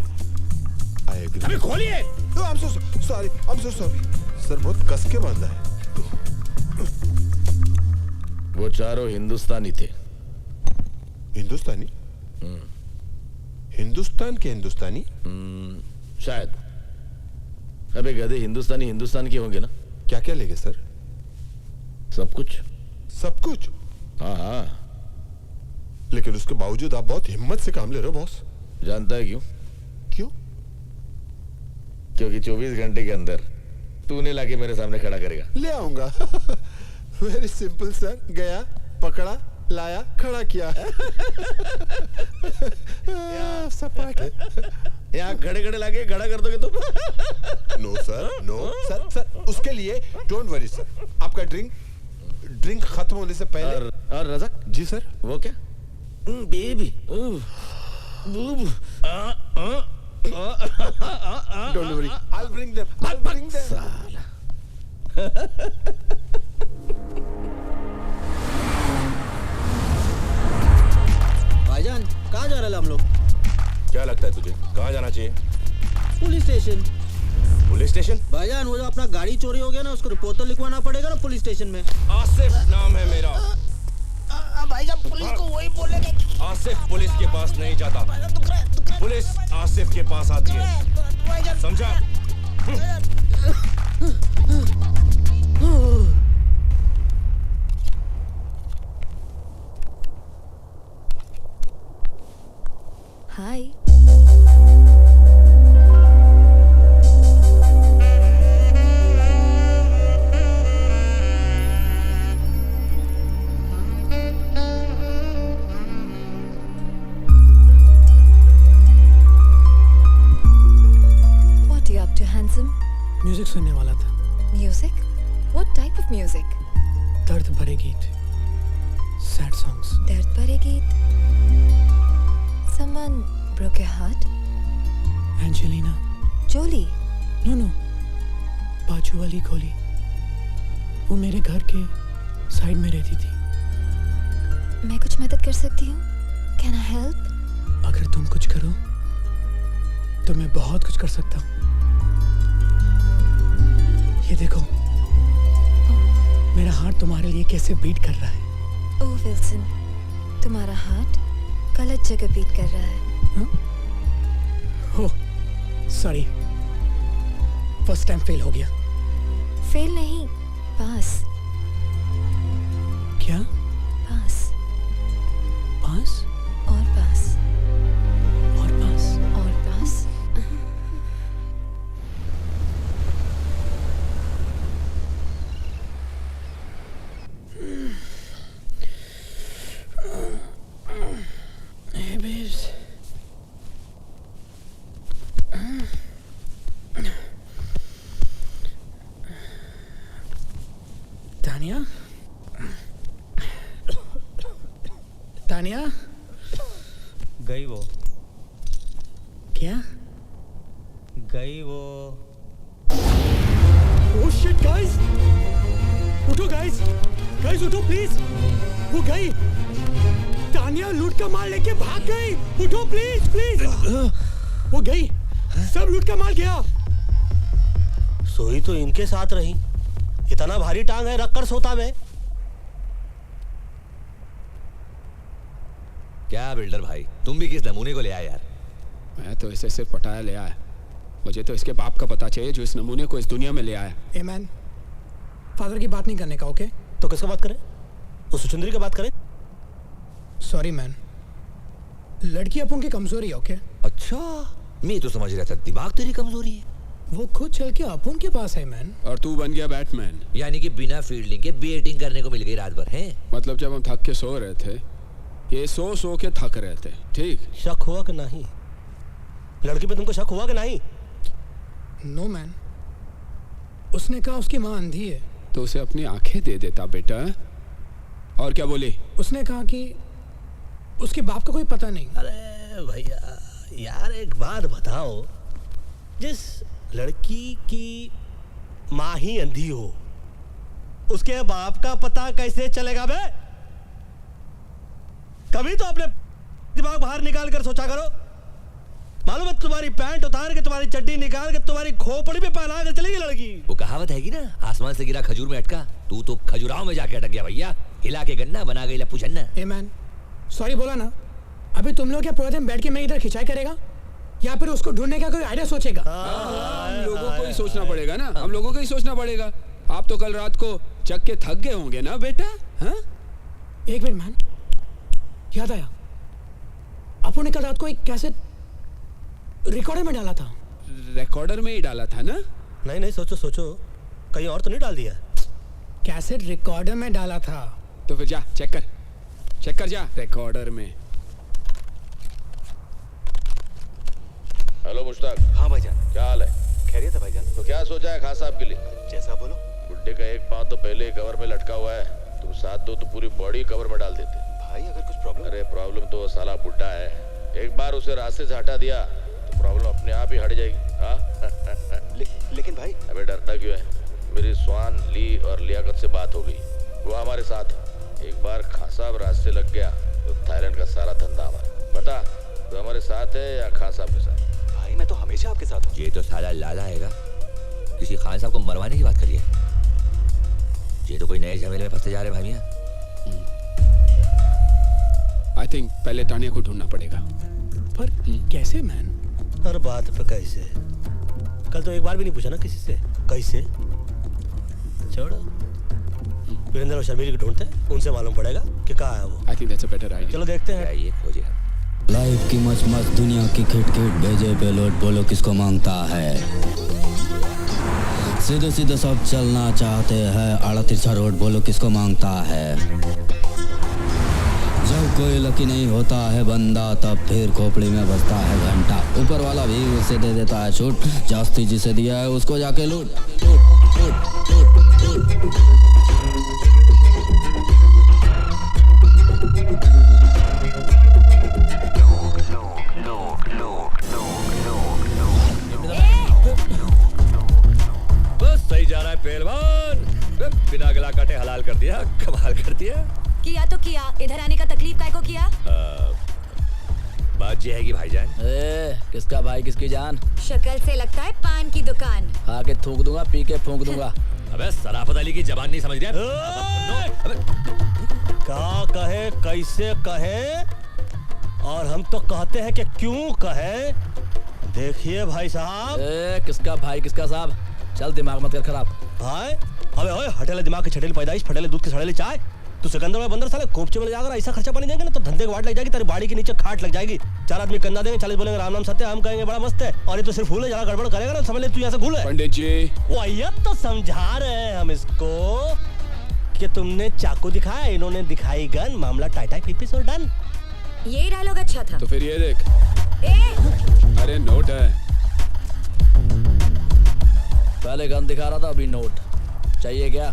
I agree. अबे खोलिए। I am so sorry, I am so sorry. Sir बहुत कस के बांधा है। वो चारों हिंदुस्तानी थे। हिंदुस्तानी? हिंदुस्तान के हिंदुस्तानी? शायद। अबे गधे, हिंदुस्तानी हिंदुस्तान के होंगे ना? क्या क्या लेंगे सर? सब कुछ। सब कुछ? हाँ हाँ। लेकिन उसके बावजूद आप बहुत हिम्मत से काम ले रहे हो बॉस। जानता है क्यों? क्यों? क्योंकि 24 घंटे के अंदर तूने लाके मेरे सामने खड़ा करेगा। ले आऊंगा। Very simple sir. गया, पकड़ा, लाया, खड़ा किया। सपाट। यहाँ खड़े खड़े लाके खड़ा कर दोगे तुम? No sir, no sir. Sir उसके लिए डोंट वरी सर। आपका ड्रिंक खत्म होने से पहले। और रज़ाक जी सर। वो क्या? Baby. Don't worry, I will bring them, I will bring them. भाईजान कहाँ जा रहे हैं हम लोग? क्या लगता है तुझे, कहाँ जाना चाहिए? Police station. Police station? भाईजान वो जो अपना गाड़ी चोरी हो गया ना, उसको रिपोर्ट तो लिखवाना पड़ेगा ना पुलिस स्टेशन में। आसिफ नाम है मेरा। भाईजान पुलिस को वही बोलेंगे। आसिफ पुलिस के पास नहीं जाता, पुलिस आसिफ के पास आती है, समझा? हाय। म्यूजिक सुनने वाला था। Music? What type of music? दर्द भरे गीत, सैड सॉन्ग्स। दर्द भरे गीत? Someone broke your heart? Angelina Jolie? No, बाजू वाली गोली। वो मेरे घर के साइड में रहती थी। मैं कुछ मदद कर सकती हूँ? Can I help? अगर तुम कुछ करो तो मैं बहुत कुछ कर सकता हूँ। ये देखो, मेरा हार्ट तुम्हारे लिए कैसे बीट कर रहा है। ओह विल्सन, तुम्हारा हार्ट गलत जगह बीट कर रहा है। ओह, सॉरी, फर्स्ट टाइम फेल हो गया। फेल नहीं, पास। क्या? पास। पास? और पास। और पास? और पास। तानिया? तानिया? गई वो। क्या? गई वो। Oh shit guys! उठो गाइस! गाइस उठो प्लीज! वो गई! तानिया लूट का माल लेके भाग गई! उठो प्लीज प्लीज! वो गई! सब लूट का माल गया! सोई तो इनके साथ रही। इतना भारी टांग है, रख कर सोता मैं। क्या बिल्डर भाई, तुम भी किस नमूने को ले आए यार? मैं तो इसे सिर्फ पटाया ले आया। मुझे तो इसके बाप का पता चाहिए जो इस नमूने को इस दुनिया में ले आया। ए मैन, फादर की बात नहीं करने का, ओके? तो किसका बात करें? तो सुचंद्री की बात करें? सॉरी मैन, लड़की अपन की कमजोरी है, ओके? अच्छा, मैं तो समझ रहा था दिमाग तेरी कमजोरी है। वो खुद चल के अपन के पास है मैन। और तू बन गया बैटमैन। यानी कि बिना फील्डिंग के बैटिंग करने को मिल गई रात भर, हैं? मतलब जब हम थक के सो रहे थे, ये सो के थक रहे थे, ठीक? शक हुआ कि नहीं? लड़की पे तुमको शक हुआ कि नहीं? नो मैन, उसने कहा उसकी माँ अंधी है। तो उसे अपनी आंखें दे देता बेटा। और क्या बोली? उसने कहा कि उसके बाप का कोई पता नहीं। अरे भैया यार, एक बात बताओ, जिस लड़की की माँ ही अंधी हो, उसके बाप का पता कैसे चलेगा बे? कभी तो अपने दिमाग बाहर निकाल कर सोचा करो। मालूम है, तुम्हारी पैंट उतार के, तुम्हारी चड्डी निकाल के, तुम्हारी खोपड़ी पे पहना कर चलेगी लड़की। वो कहावत है कि ना, आसमान से गिरा खजूर में अटका। तू तो खजुराहो में जाके अटक गया भैया। हिला के गन्ना बना गई लप्पू छन्ना। ए मैन, सॉरी बोला ना। अभी तुम लोग क्या पूरे दिन बैठ के मैं इधर खिंचाई करेगा, या फिर उसको ढूंढने का कोई आइडिया सोचेगा? हम लोगों को ही सोचना पड़ेगा ना, हम लोगों को ही सोचना पड़ेगा। आप तो कल रात को चक के थक गए होंगे ना बेटा? हाँ? एक मिनट मैन, याद आया, अपन ने कल रात को एक कैसेट रिकॉर्डर में डाला था। रिकॉर्डर में ही डाला था ना? नहीं, सोचो, कहीं और तो नहीं डाल दिया? कैसेट रिकॉर्डर में डाला था। तो फिर जा चेक कर जा रिकॉर्डर में। हेलो मुश्ताक। हाँ भाईजान। क्या हाल है? खैरियत है भाईजान। तो क्या सोचा है खान साहब के लिए? जैसा बोलो। बुड्ढे का एक पाँव तो पहले ही कवर में लटका हुआ है, तुम साथ दो तो पूरी बॉडी कवर में डाल देते। भाई अगर कुछ प्रॉब्लम? अरे प्रॉब्लम तो साला बुड्ढा है, एक बार उसे रास्ते से हटा दिया तो प्रॉब्लम अपने आप ही हट जाएगी। हाँ? लेकिन भाई। अबे डरता क्यों है? मेरी स्वान ली और लियाकत से बात हो गई, वो हमारे साथ है। एक बार खान साहब रास्ते लग गया तो थाईलैंड का सारा धंधा हमारा। बता, तो हमारे साथ है या खान साहब के साथ? भाई मैं तो हमेशा आपके साथ हूँ। ये तो साला लाला हैगा, किसी खान साहब को मरवाने की बात करिए। ये तो कोई नए झमेले में फंसते जा रहे भाई मियां। आई थिंक पहले तानिया को ढूंढना पड़ेगा। पर कैसे मैन? हर बात पे कैसे? कल तो एक बार भी नहीं पूछा ना किसी से कैसे। छोड़ो, वीरेंद्र और शर्मिली को ढूंढते हैं, उनसे मालूम पड़ेगा कि कहाँ है वो। I think that's a better idea. चलो देखते हैं। ये खोजे हम। लाइफ की मच मच दुनिया की खिट खिट भेजे पे लोट बोलो किसको मांगता है। सीधे सीधे सब चलना चाहते हैं, आड़ा तिरछा रोड बोलो किसको मांगता है। जब कोई लकी नहीं होता है बंदा, तब फिर खोपड़ी में बजता है घंटा। ऊपर वाला भी उसे दे देता है छूट, जास्ती जिसे दिया है उसको जाके लूट लूट लूट लूट लूट। बस सही जा रहा है पहलवान, बिना गला काटे हलाल कर दिया, कमाल कर दिया। किया तो किया, इधर आने का तकलीफ काय को किया? बात ये है कि भाईजान। किसका भाई किसकी जान? शक्ल से लगता है पान की दुकान। खा के थूक दूंगा, पी के फूंक दूंगा। अबे सराफत अली की जबान नहीं समझ रहा। क्या कहे, कैसे कहे, और हम तो कहते हैं कि क्यों कहे। देखिए भाई साहब। किसका भाई किसका साहब? चल दिमाग मत कर खराब। भाई अबे ओए, हटेले दिमाग की छटेली पैदाइश, फटेले दूध की सड़ेली चाय। तू सिकंदर में बंदर साले कोपचे में ले जाकर ऐसा खर्चा पानी देंगे ना तो धंधे की वाट लग जाएगी, तेरी बाड़ी के नीचे खाट लग जाएगी। 4 आदमी कंधा देंगे, 40 बोलेंगे राम नाम सत्य, हम कहेंगे बड़ा मस्त है, और ये तो सिर्फ फूल है, जरा गड़बड़ करेगा ना समझ ले तू यहाँ से घूल है। पंडित जी वही तो समझा रहे हैं हम इसको कि तुमने चाकू दिखाया, इन्होंने दिखाई गन, मामला टाइटाई पिपिस और डन। ये डायलॉग अच्छा था। तो फिर ये देख। अरे नोट है। पहले गन दिखा रहा था, अभी नोट चाहिए क्या?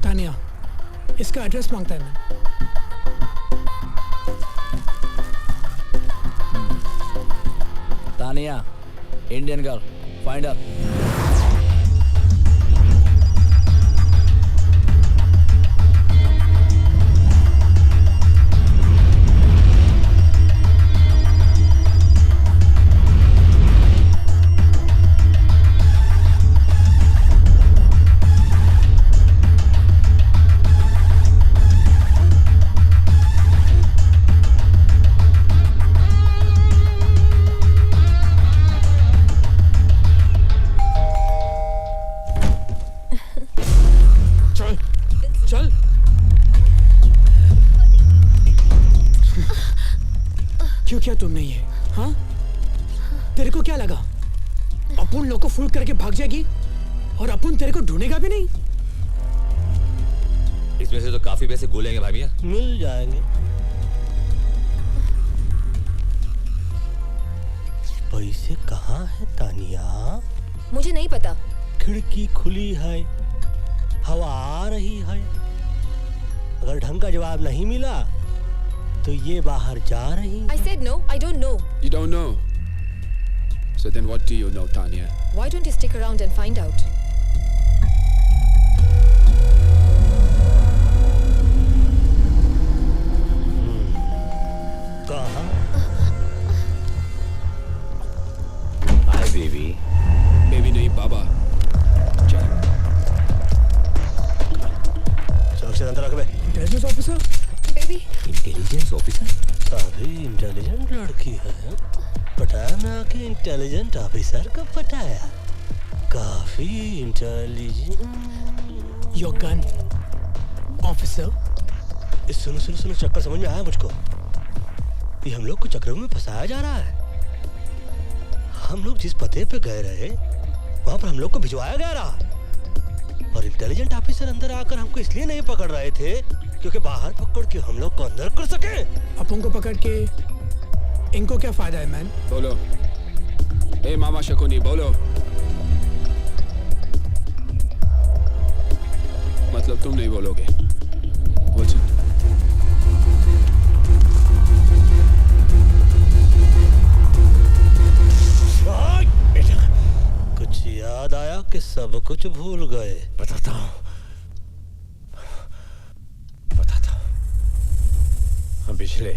तानिया, इसका एड्रेस मांगता है मैं। Tania, Indian girl, find her. चल। क्यों किया तुमने ये? हाँ, तेरे को क्या लगा अपन लोग को फूल करके भाग जाएगी और अपन तेरे को ढूंढेगा भी नहीं? इसमें से तो काफी पैसे गोलेंगे भाई मियां। मिल जाएंगे। पैसे कहाँ है तानिया? मुझे नहीं पता। खिड़की खुली है, हवा आ रही है, अगर ढंग का जवाब नहीं मिला तो ये बाहर जा रही। I said no, I don't know. You don't know. So then what do you know, Tanya? Why don't you stick around and find out? कहाँ? Hi baby. बेबी नहीं बाबा। चल। सुरक्षित अंदर रख बे। Intelligence officer. Baby. Intelligence officer? काफी intelligent लड़की है। पटाया ना कि इंटेलिजेंट ऑफिसर को पटाया। काफी इंटेलिजेंट। Your gun officer. सुनो सुनो सुनो, चक्कर समझ में आया मुझको। ये हम लोग को चक्रों में फंसाया जा रहा है। हम लोग जिस पते पे गए रहे वहां पर हम लोग को भिजवाया गया रहा, और इंटेलिजेंट ऑफिसर अंदर आकर हमको इसलिए नहीं पकड़ रहे थे क्योंकि बाहर पकड़ के हम लोग को अंदर कर सके। अपन को पकड़ के इनको क्या फायदा है मैन? बोलो। ए मामा शकुनी बोलो। मतलब तुम नहीं बोलोगे? बोल। कुछ याद आया कि सब कुछ भूल गए? बताता हूँ। हम पिछले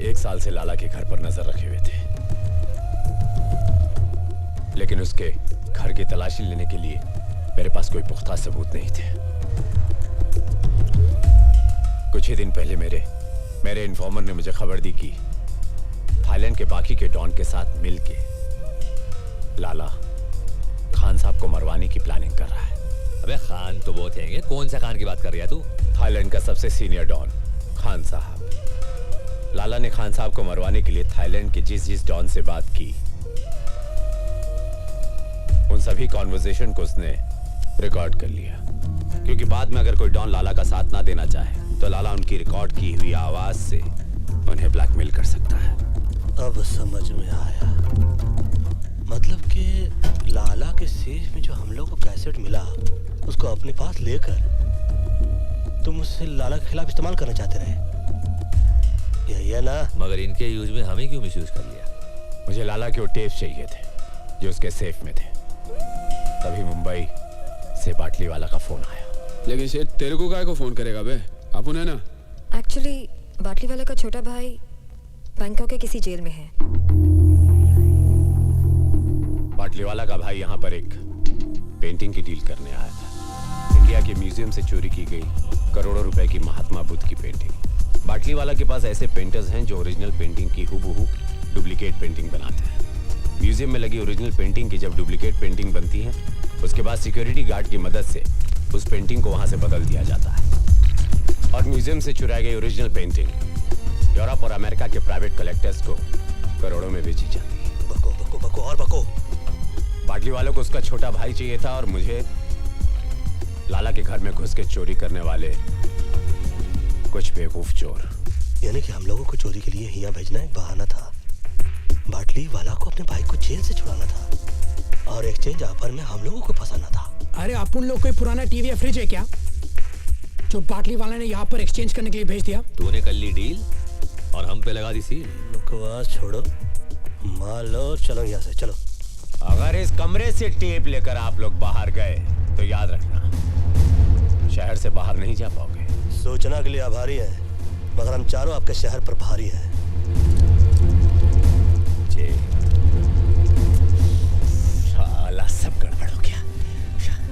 1 साल से लाला के घर पर नजर रखे हुए थे, लेकिन उसके घर की तलाशी लेने के लिए मेरे पास कोई पुख्ता सबूत नहीं थे। कुछ ही दिन पहले मेरे इन्फॉर्मर ने मुझे खबर दी कि थाईलैंड के बाकी के डॉन के साथ मिलके लाला खान साहब को मरवाने की प्लानिंग कर रहा है। अबे खान तो बहुत हैं, कौन सा खान की बात कर रही है तू? थाईलैंड का सबसे सीनियर डॉन खान साहब। लाला ने खान साहब को मरवाने के लिए थाईलैंड के जिस डॉन से बात की, उन सभी कॉन्वर्सेशन को उसने रिकॉर्ड कर लिया, क्योंकि बाद में अगर कोई डॉन लाला का साथ ना देना चाहे तो लाला उनकी रिकॉर्ड की हुई आवाज से उन्हें ब्लैकमेल कर सकता है। अब समझ में आया। मतलब कि लाला के सेफ में जो हम लोग को कैसेट मिला, उसको अपने पास लेकर तुम उससे लाला के खिलाफ इस्तेमाल करना चाहते रहे, यही है ना? मगर इनके यूज में हमें क्यों मिसयूज कर लिया? मुझे लाला के वो टेप चाहिए थे जो उसके सेफ में थे। तभी मुंबई से बाटली वाला का फोन आया। लेकिन शेठ तेरे को काय को फोन करेगा बे? अपन है ना? एक्चुअली बाटली वाला का छोटा भाई बैंकॉक के किसी जेल में है। बाटली वाला का भाई यहाँ पर एक पेंटिंग की डील करने आया था। इंडिया के म्यूजियम से चोरी की गई करोड़ों रुपए की महात्मा बुद्ध की पेंटिंग। बाटली वाला के पास ऐसे पेंटर्स हैं जो ओरिजिनल पेंटिंग की हूबहू डुप्लीकेट पेंटिंग बनाते हैं। म्यूजियम में लगी ओरिजिनल पेंटिंग की जब डुप्लीकेट पेंटिंग बनती है, उसके बाद सिक्योरिटी गार्ड की मदद से उस पेंटिंग को वहां से बदल दिया जाता है और म्यूजियम से चुराई गई ओरिजिनल पेंटिंग यूरोप और अमेरिका के प्राइवेट कलेक्टर्स को करोड़ों में बेची जाती है। बको बको बको और बको। बाटली वालों को उसका छोटा भाई चाहिए था और मुझे लाला के घर में घुस के चोरी करने वाले कुछ बेवकूफ चोर। यानी कि हम लोगों को चोरी के लिए यहाँ भेजना एक बहाना था। बाटली वाला को अपने भाई को जेल से छुड़ाना था और एक्सचेंज ऑफर में हम लोगों को फंसाना था। अरे अपन लोग कोई पुराना टीवी या फ्रिज है क्या जो बाटली वाला ने यहाँ पर एक्सचेंज करने के लिए भेज दिया? तूने कर ली डील और हम पे लगा दी सील। बकवास छोड़ो, मान लो, चलो यहाँ से चलो। अगर इस कमरे से टेप लेकर आप लोग बाहर गए तो याद रखना शहर से बाहर नहीं जा पाओगे। सोचना के लिए आभारी है, मगर हम चारों आपके शहर पर भारी हैं। जी साला सब गड़बड़ हो गया।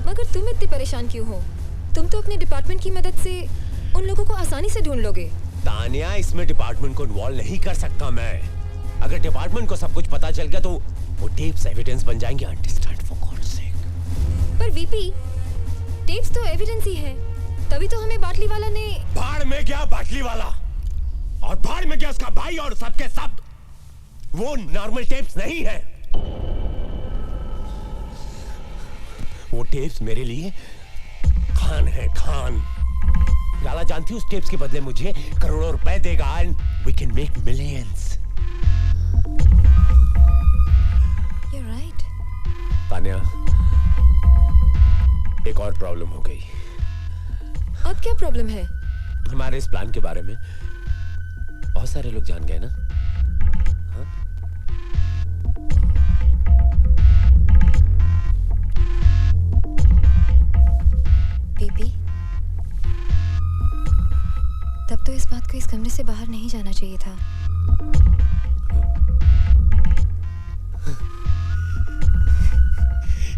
मगर तुम इतने परेशान क्यों हो? तुम तो अपने डिपार्टमेंट की मदद से उन लोगों को आसानी से ढूंढ लोगे। तानिया, इसमें डिपार्टमेंट को इन्वॉल्व नहीं कर सकता मैं। अगर डिपार्टमेंट को सब कुछ पता चल गया तो वो टेप्स एविडेंस बन जाएंगे। Understand for God sake. पर वीपी, टेप्स तो एविडेंस ही है, तभी तो हमें बाटली वाला ने। भाड़ में गया बाटली वाला और भाड़ में गया उसका भाई और सबके सब। वो नॉर्मल टेप्स नहीं है। वो टेप्स मेरे लिए खान है, खान। लाला जानती उस टेप्स के बदले मुझे करोड़ों रुपए देगा and we can make millions. You're right. Tania, एक और प्रॉब्लम हो गई। अब क्या प्रॉब्लम है? हमारे इस प्लान के बारे में बहुत सारे लोग जान गए ना। हाँ? बीबी, तब तो इस बात को इस कमरे से बाहर नहीं जाना चाहिए था।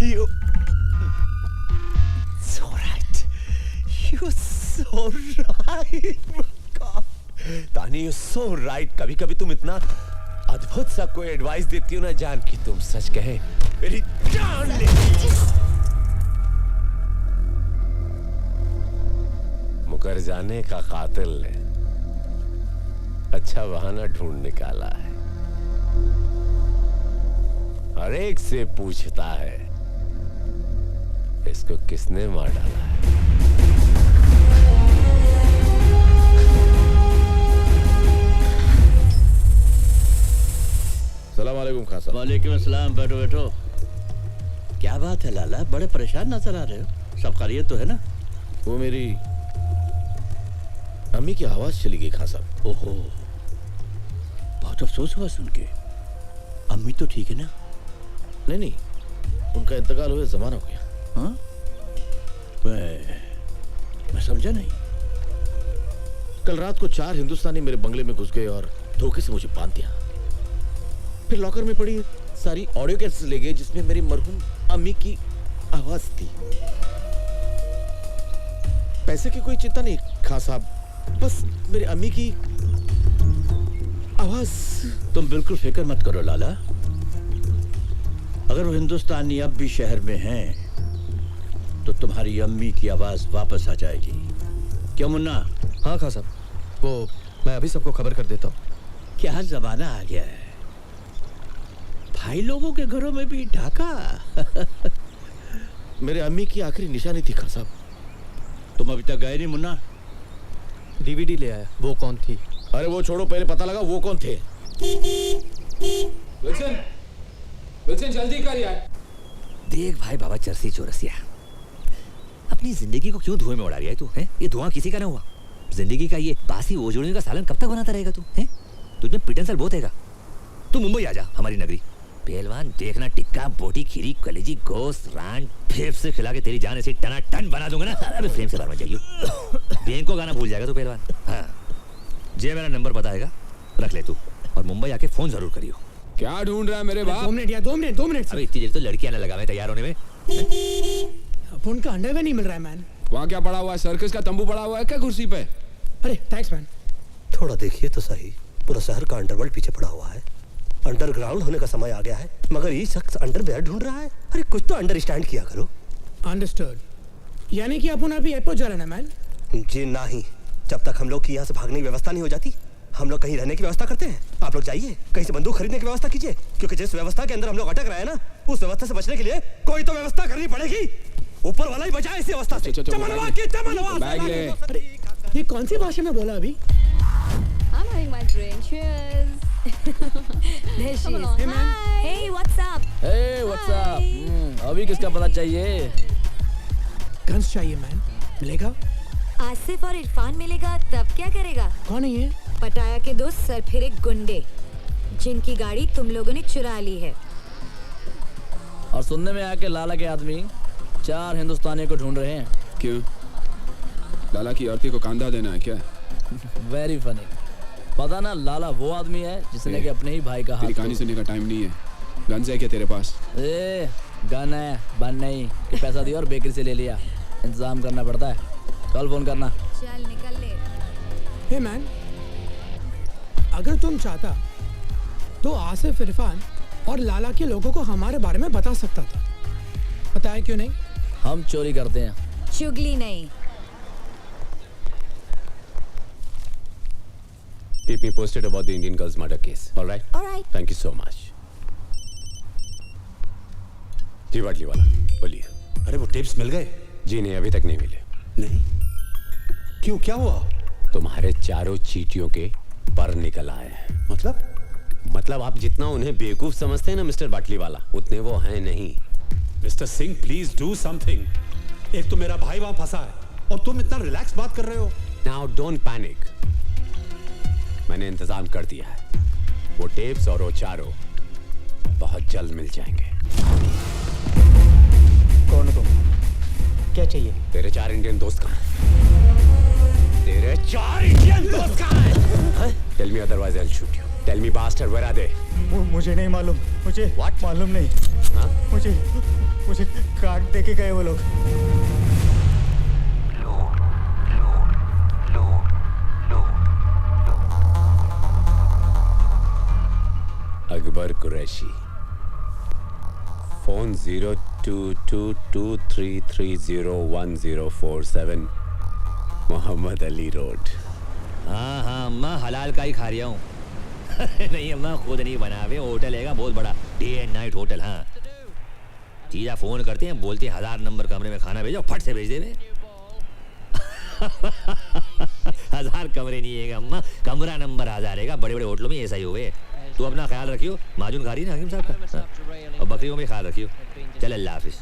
You so right. You so right. तानी, you so right. कभी कभी तुम इतना अद्भुत सा कोई एडवाइस देती हो ना जान कि तुम सच कहे मेरी जान लेती हो। मुकर जाने का कातिल ने अच्छा बहाना ढूंढ निकाला है। हर एक से पूछता है इसको किसने मार डाला है। सलाम वालेकुम खान साहब। वालेकुम अस्सलाम। बैठो बैठो। क्या बात है लाला, बड़े परेशान नजर आ रहे हो। सब खैरियत तो है ना? वो मेरी अम्मी की आवाज चली गई खान साहब। ओहो, बहुत अफसोस हुआ सुन के। अम्मी तो ठीक है ना? नहीं नहीं, उनका इंतकाल हुए जमाना हो गया। हाँ? मैं समझा नहीं। कल रात को 4 हिंदुस्तानी मेरे बंगले में घुस गए और धोखे से मुझे बांध दिया। फिर लॉकर में पड़ी सारी ऑडियो कैसेट्स ले गए जिसमें मेरी मरहूम अम्मी की आवाज थी। पैसे की कोई चिंता नहीं खान साहब, बस मेरी अम्मी की आवाज। तुम बिल्कुल फिक्र मत करो लाला, अगर वो हिंदुस्तानी अब भी शहर में हैं तो तुम्हारी अम्मी की आवाज वापस आ जाएगी। क्यों मुन्ना? हाँ खां साहब, वो मैं अभी सबको खबर कर देता हूँ। क्या जमाना आ गया है, भाई लोगों के घरों में भी ढाका। मेरे अम्मी की आखिरी निशानी थी खां साहब। तुम अभी तक गए नहीं मुन्ना? डीवीडी ले आया, वो कौन थी? अरे वो छोड़ो, पहले पता लगा वो कौन थे। विल्सन, विल्सन जल्दी कर यार। देख भाई बाबा चरसी चौरसिया, अपनी जिंदगी को क्यों धुएं में उड़ा रहा है तू? हैं? ये धुआं किसी का ना हुआ। जिंदगी का ये बासी ओजोड़ियों का सालन कब तक बनाता रहेगा तू? हैं? तुझमें पिटन सल बहुत हैगा। तू मुंबई आ जा, हमारी नगरी। पहलवान देखना, टिक्का बोटी खीरी कलेजी गोश्त रान फेफ से खिला के तेरी जान ऐसे टना टन बना दूंगा ना। अबे फ्रेम से बाहर मत जाइयो, बैंक को गाना भूल जाएगा तू पहलवान। हाँ जे मेरा नंबर बताएगा, रख ले तू, और मुंबई आके फोन जरूर करियो। क्या ढूंढ रहा है मेरे बाप? 2 मिनट या 2 मिनट 2 मिनट। अबे इतनी देर तो लड़कियां ना लगा मैं तैयार होने में। अब उनका अंडरवेयर नहीं मिल रहा है मैन। वहाँ क्या पड़ा हुआ है? सर्कस का तंबू पड़ा हुआ है क्या कुर्सी पे? अरे थैंक्स मैन। थोड़ा देखिए तो सही, पूरा शहर का अंडरवर्ल्ड पीछे पड़ा हुआ है। अंडरग्राउंड होने का समय आ गया है, मगर ये शख्स अंडरवेयर ढूंढ रहा है। अरे कुछ तो अंडरस्टैंड किया करो। अंडरस्टूड, यानी कि अपन अभी एयरपोर्ट जा रहे हैं मैन? जी नहीं, जब तक हम लोग की यहाँ से भागने की व्यवस्था नहीं हो जाती, हम लोग कहीं रहने की व्यवस्था करते हैं। आप लोग जाइए, कहीं से बंदूक खरीदने की व्यवस्था कीजिए, क्योंकि जिस व्यवस्था के अंदर हम लोग अटक रहे हैं ना, उस व्यवस्था से बचने के लिए कोई तो व्यवस्था करनी पड़ेगी। ऊपर वाला ही बचाए इसी अवस्था से। बैग ले। ये कौन सी भाषा में बोला अभी? I'm having my drink. Cheers. There she is. Hey man. Hey, what's up? Hey, what's up? अभी किसका पता चाहिए? गन्स चाहिए मैन। मिलेगा? आसिफ और इरफान मिलेगा तब क्या करेगा? कौन है ये? पटाया के 2 सरफिरे गुंडे, जिनकी गाड़ी तुम लोगों ने चुरा ली है। और सुनने में आया कि लाला के आदमी 4 हिंदुस्तानियों को ढूंढ रहे हैं। क्यों? लाला की औरती को कांधा देना है क्या? Very funny. पता ना लाला वो आदमी है जिसने कि अपने ही भाई का हाथ। तेरी कहानी सुनने का टाइम नहीं है। गन्स है क्या तेरे पास? ए, गन है, बन नहीं कि पैसा दिया और बेकरी से ले लिया। इंतजाम करना पड़ता है। कल फोन करना। चल निकल ले। हे मैन, अगर तुम चाहता तो आसिफ, इरफान और लाला के लोगों को हमारे बारे में बता सकता था। पता है क्यों नहीं? हम चोरी करते हैं, चुगली नहीं। Keep me posted about the Indian girl's murder case. All right? All right. Thank you so much. जी बाटली वाला बोलिए। अरे वो टिप्स मिल गए? जी नहीं, अभी तक नहीं मिले। नहीं? क्यों, क्या हुआ? तुम्हारे चारों चीटियों के पर निकल आए हैं। मतलब आप जितना उन्हें बेवकूफ समझते हैं ना मिस्टर बाटली वाला, उतने वो हैं नहीं। Mister Singh please do something. एक तो मेरा भाई वहां फंसा है और तुम इतना रिलैक्स बात कर रहे हो। नाउ डोंट पैनिक, मैंने इंतजाम कर दिया है। वो टेप्स और वो चारों बहुत जल्द मिल जाएंगे। कौन हो तुम? क्या चाहिए? तेरे 4 इंडियन दोस्त कहाँ हैं? तेरे 4 इंडियन दोस्त कहाँ हैं? Tell me otherwise I'll shoot you. Tell me bastard, where are they? मुझे नहीं मालूम, मुझे What? मालूम नहीं। हाँ? मुझे काट दे के गए वो लोग। Akbar Qureshi, phone 0222330147, Mohammad Ali road. हाँ हाँ अम्मा, हलाल का ही खा रहा हूँ। नहीं अम्मा, खुद नहीं बना हुए, होटल है बहुत बड़ा, डे एंड नाइट होटल। हाँ जीजा फोन करते हैं, बोलते हैं 1000 नंबर कमरे में खाना भेजो, फट से भेज दे। 1000 कमरे नहीं है अम्मा, कमरा नंबर 1000 है। बड़े बड़े होटलों में ऐसा ही हुए। तो अपना ख्याल रखियो, माजून खा रही ना हकीम साहब का, और बकरियों में ख्याल रखियो। चल अल्लाह हाफिज।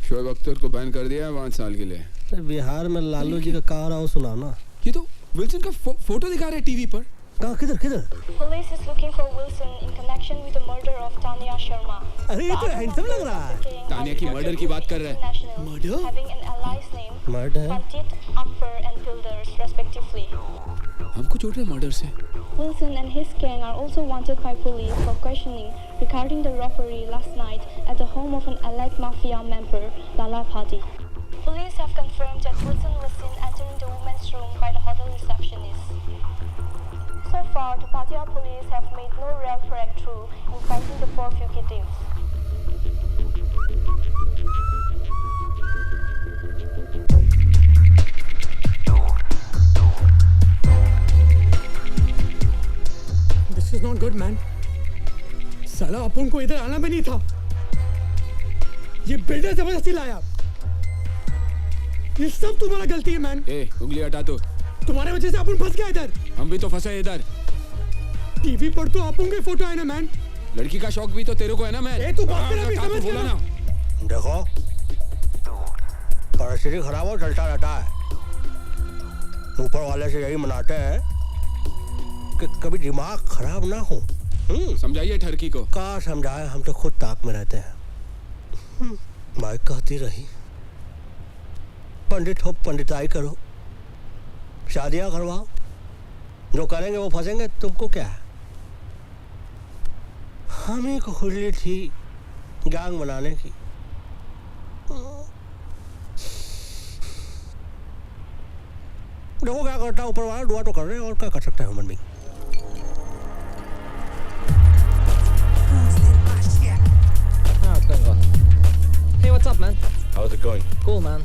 शोएब अख्तर को बैन कर दिया है 5 साल के लिए। बिहार में लालू जी का कहा रहा हो, सुना ना। ये तो विल्सन का फोटो दिखा रहे टीवी पर। कहाँ, किधर किधर? Police is looking for Wilson in connection with the murder of Tanya Sharma. अरे ये तो हैंडसम लग रहा है। तानिया की मर्डर की बात कर रहे हैं। Murder? Having an allies name murder? Pantit, Akbar and Pilders respectively. हमको छोड़ रहे मर्डर से। Wilson and his gang are also wanted by police for questioning regarding the robbery last night at the home of an allied mafia member, Lala Phadi. Police have confirmed that Wilson was seen entering the women's room by the hotel receptionist. So far, the Pattaya police have made no real breakthrough in finding the 4 fugitives. This is not good, man. साला अपन को इधर आना भी नहीं था. ये builder जबरदस्ती लाया. ये सब तुम्हारा गलती है, मैन. ए, उंगली हटा तो. तुम्हारे वजह से अपन फंस गया इधर. हम भी तो फंसे इधर. टीवी पर तो अपन के फोटो है ना, मैन. लड़की का शौक भी तो तेरे को है ना, मैन. ए, तू बात कर, अभी समझ बोला ना. देखो, परिस्थिति खराब हो चलता रहता है. ऊपर वाले से यही मनाते हैं कि कभी दिमाग खराब ना हो. समझाइए ठरकी को. का समझाए, हम तो खुद ताक में रहते हैं. माँ कहती रही, पंडित हो पंडिताई करो, शादियां करवाओ, जो करेंगे वो फंसेंगे, तुमको क्या है. हम ही को खुली थी गैंग बनाने की. देखो क्या करता है ऊपर वाला, दुआ तो कर रहे हैं, और क्या कर सकते हैं human being. Hey, what's up, man? How's it going? Cool, man.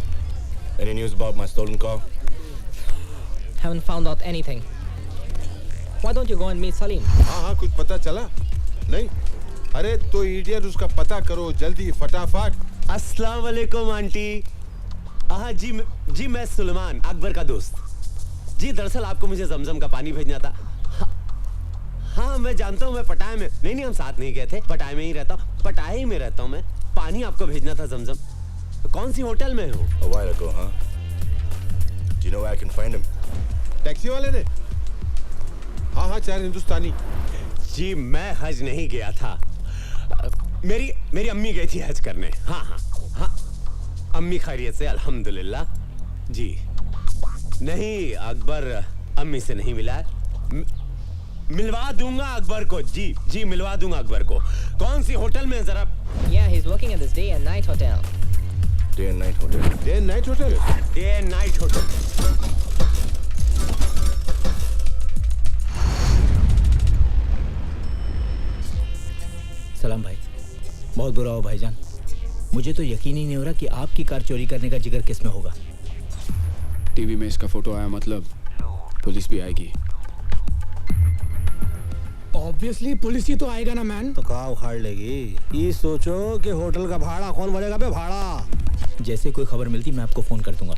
Any news about my stolen car? Haven't found out anything. Why don't you go and meet Salim? हाँ कुछ पता चला नहीं. अरे तो इडियट, उसका पता करो जल्दी फटाफट. अस्सलाम वालेकुम आंटी. हाँ जी मैं सुलेमान, अकबर का दोस्त. जी दरअसल आपको मुझे जमजम का पानी भेजना था. हाँ मैं जानता हूँ, मैं पटाया में नहीं हम साथ नहीं गए थे. पटाया में ही रहता हूँ, पटाया ही में रहता हूँ मैं. पानी आपको भेजना था जमजम. कौन सी होटल में हो? A while ago, huh? Do you know where I can find him? Taxi वाले ने? हाँ 4 हिंदुस्तानी. जी मैं हज नहीं गया था. मेरी अम्मी गई थी हज करने. हाँ अम्मी खैरियत से अल्हम्दुलिल्लाह. जी नहीं, अकबर अम्मी से नहीं मिला. मिलवा दूंगा अकबर को. जी मिलवा दूंगा अकबर को. कौन सी होटल में जरा? Yeah, he's working at this day and night hotel. Day and night hotel. Day and night hotel. Day and night hotel. सलाम भाई. बहुत बुरा हो भाईजान. मुझे तो यकीन ही नहीं हो रहा कि आपकी कार चोरी करने का जिगर किस में होगा. टीवी में इसका फोटो आया, मतलब पुलिस भी आएगी. ऑब्वियसली पुलिस ही तो आएगा ना, मैन. तो कहाँ उखाड़ लेगी. ये सोचो कि होटल का भाड़ा कौन भरेगा बे. भाड़ा जैसे कोई खबर मिलती मैं आपको फोन कर दूंगा.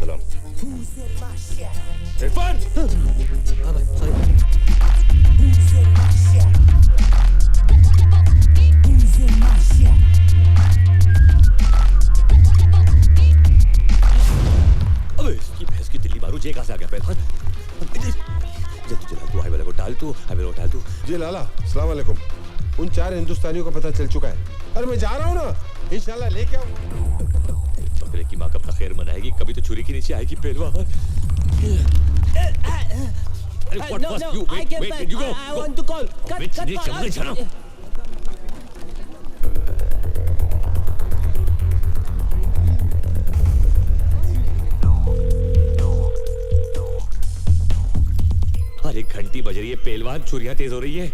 सलाम. इरफान. हाँ भाई, सॉरी. अबे इसकी भैंस की दिल्ली बारू जे कहाँ से आ गया पहलवान. जल्दी चला तू हाईवे को टाल तू. जी लाला, अस्सलाम वालेकुम. उन 4 हिंदुस्तानियों का पता चल चुका है. अरे मैं जा रहा हूँ ना, इंशाल्लाह लेके आऊँ. बकरे की माँ कब तक खैर मनाएगी, कभी तो छुरी के नीचे आएगी पहलवान. No, I get back. I want to call. Cut. अरे घंटी बज रही है पहलवान, छुरियां तेज हो रही है.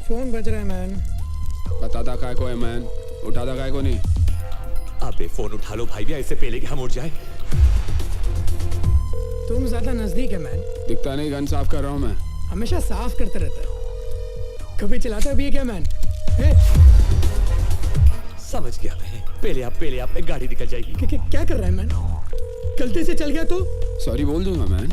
फोन बज रहा है, मैन. बताता काय को है, मैन. उठाता काय को नहीं. अबे फोन उठा लो भाई, भी ऐसे पहले कि हम उठ जाए. तुम ज्यादा नजदीक है, मैन. दिखता नहीं, गन साफ कर रहा हूँ मैं. हमेशा साफ करते रहता है. कभी चलाता भी है क्या, मैन? समझ गया मैं. पहले आप गाड़ी निकल जाएगी. क्या कर रहा है, मैन? गलती से चल गया तो सॉरी बोल दूंगा, मैन.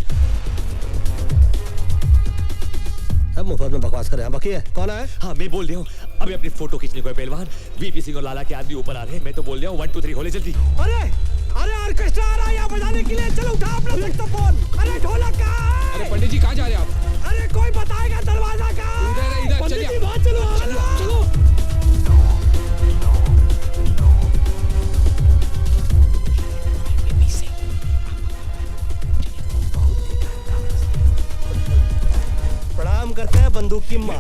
अब मुफ्त में बकवास कर रहे हैं. बाकी है कौन है? हाँ मैं बोल रहा हूँ. अभी अपनी फोटो खींचने को है पहलवान. वीपी सिंह और लाला के आदमी ऊपर आ रहे हैं. मैं तो बोल रहा हूँ 1 2 3 होले जल्दी. अरे ऑर्केस्ट्रा आ रहा है यहाँ बजाने के लिए. चलो उठा अपना सैक्सोफोन. अरे ढोलक कहाँ है? अरे पंडित जी कहाँ जा रहे हैं आप? अरे कोई बताएगा दरवाजा कहाँ है? इधर पंडित चलिए. जी वहाँ चलो. प्रणाम करते हैं बंदूक की माँ.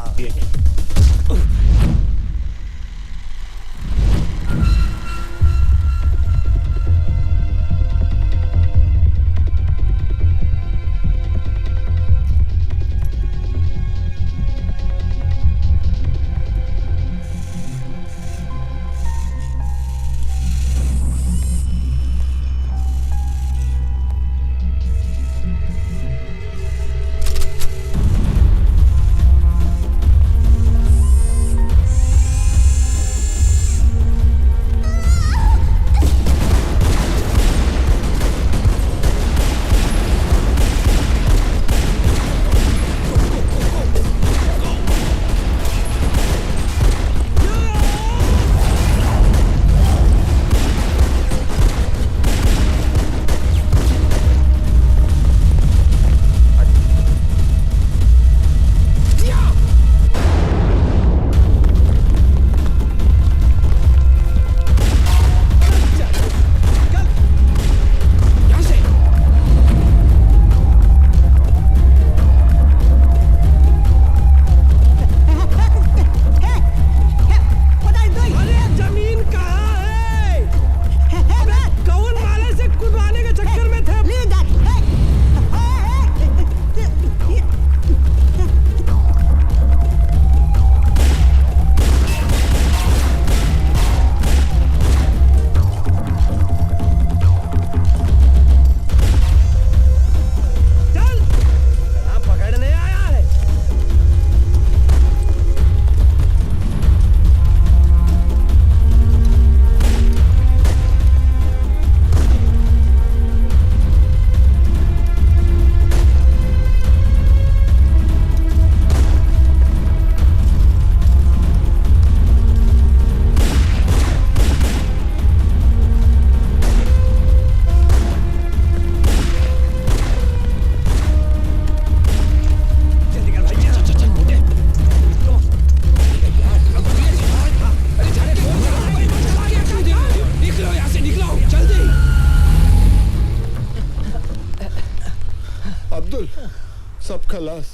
सब खलास।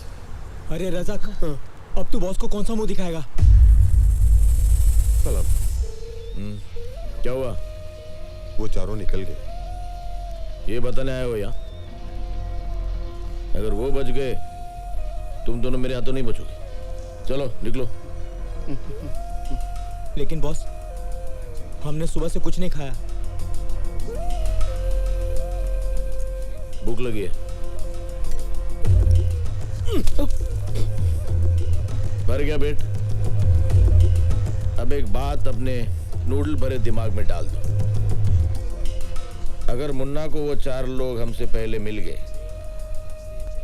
अरे रज़ाक, अब तू बॉस को कौन सा मुंह दिखाएगा? सलाम। क्या हुआ? वो चारों निकल गए। ये बताने आए हो यहाँ? अगर वो बच गए तुम दोनों मेरे हाथों नहीं बचोगे। चलो निकलो। लेकिन बॉस, हमने सुबह से कुछ नहीं खाया। भूख लगी है। भर गया पेट? अब एक बात अपने नूडल भरे दिमाग में डाल दो। अगर मुन्ना को वो 4 लोग हमसे पहले मिल गए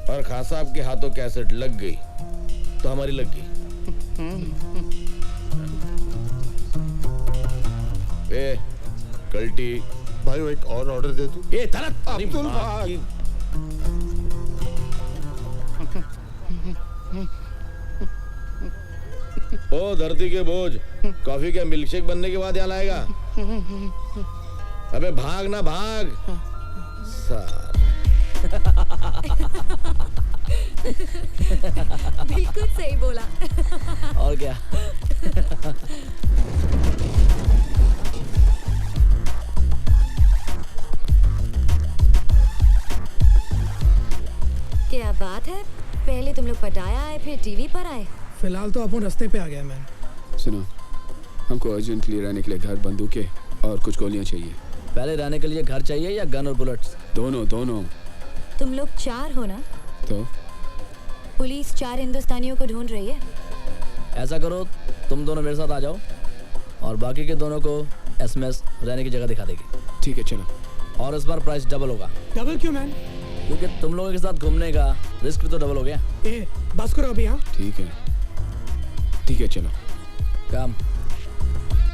और खान साहब के हाथों कैसेट लग गई तो हमारी लग गई। ए, कल्टी भाई वो एक और ऑर्डर दे तू। ये तरत अब्दुल भाई। ओ धरती के बोझ, कॉफी के मिल्कशेक बनने के बाद यहाँ लाएगा? अबे भाग ना भाग। बिल्कुल सही बोला। और क्या? क्या बात है, पहले तुम लोग पटाया आए फिर टीवी पर आए। फिलहाल तो अपन रास्ते पे आ गया मैन। सुनो, हमको अर्जेंटली रहने के लिए घर, बंदूकें और कुछ गोलियां चाहिए। पहले रहने के लिए घर चाहिए या गन और बुलेट्स? दोनों दोनों। तुम लोग 4 हो ना? तो पुलिस 4 हिंदुस्तानियों को ढूंढ रही है। ऐसा करो, तुम दोनों मेरे साथ आ जाओ और बाकी के दोनों को एसएमएस रहने की जगह दिखा देगी। ठीक है चलो। और इस बार प्राइस डबल होगा। डबल क्यों मैन? क्योंकि तुम लोगों के साथ घूमने का रिस्क भी तो डबल हो गया। ए, बस करो अभी। हाँ ठीक है चलो। काम।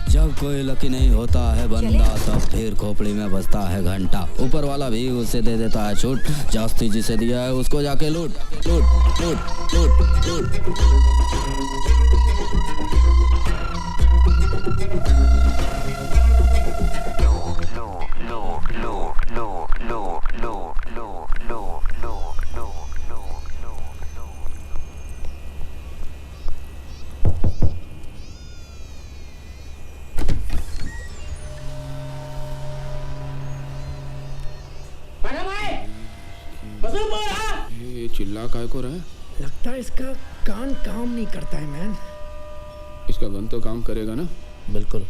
जब कोई लकी नहीं होता है बंदा, तब फिर खोपड़ी में बजता है घंटा। ऊपर वाला भी उसे दे देता है छूट, जास्ती जिसे दिया है उसको जाके लूट लूट लूट लूट लूट। ये चिल्ला काय को रहा है? लगता है इसका कान काम नहीं करता है मैन। इसका गन तो काम करेगा ना? बिल्कुल।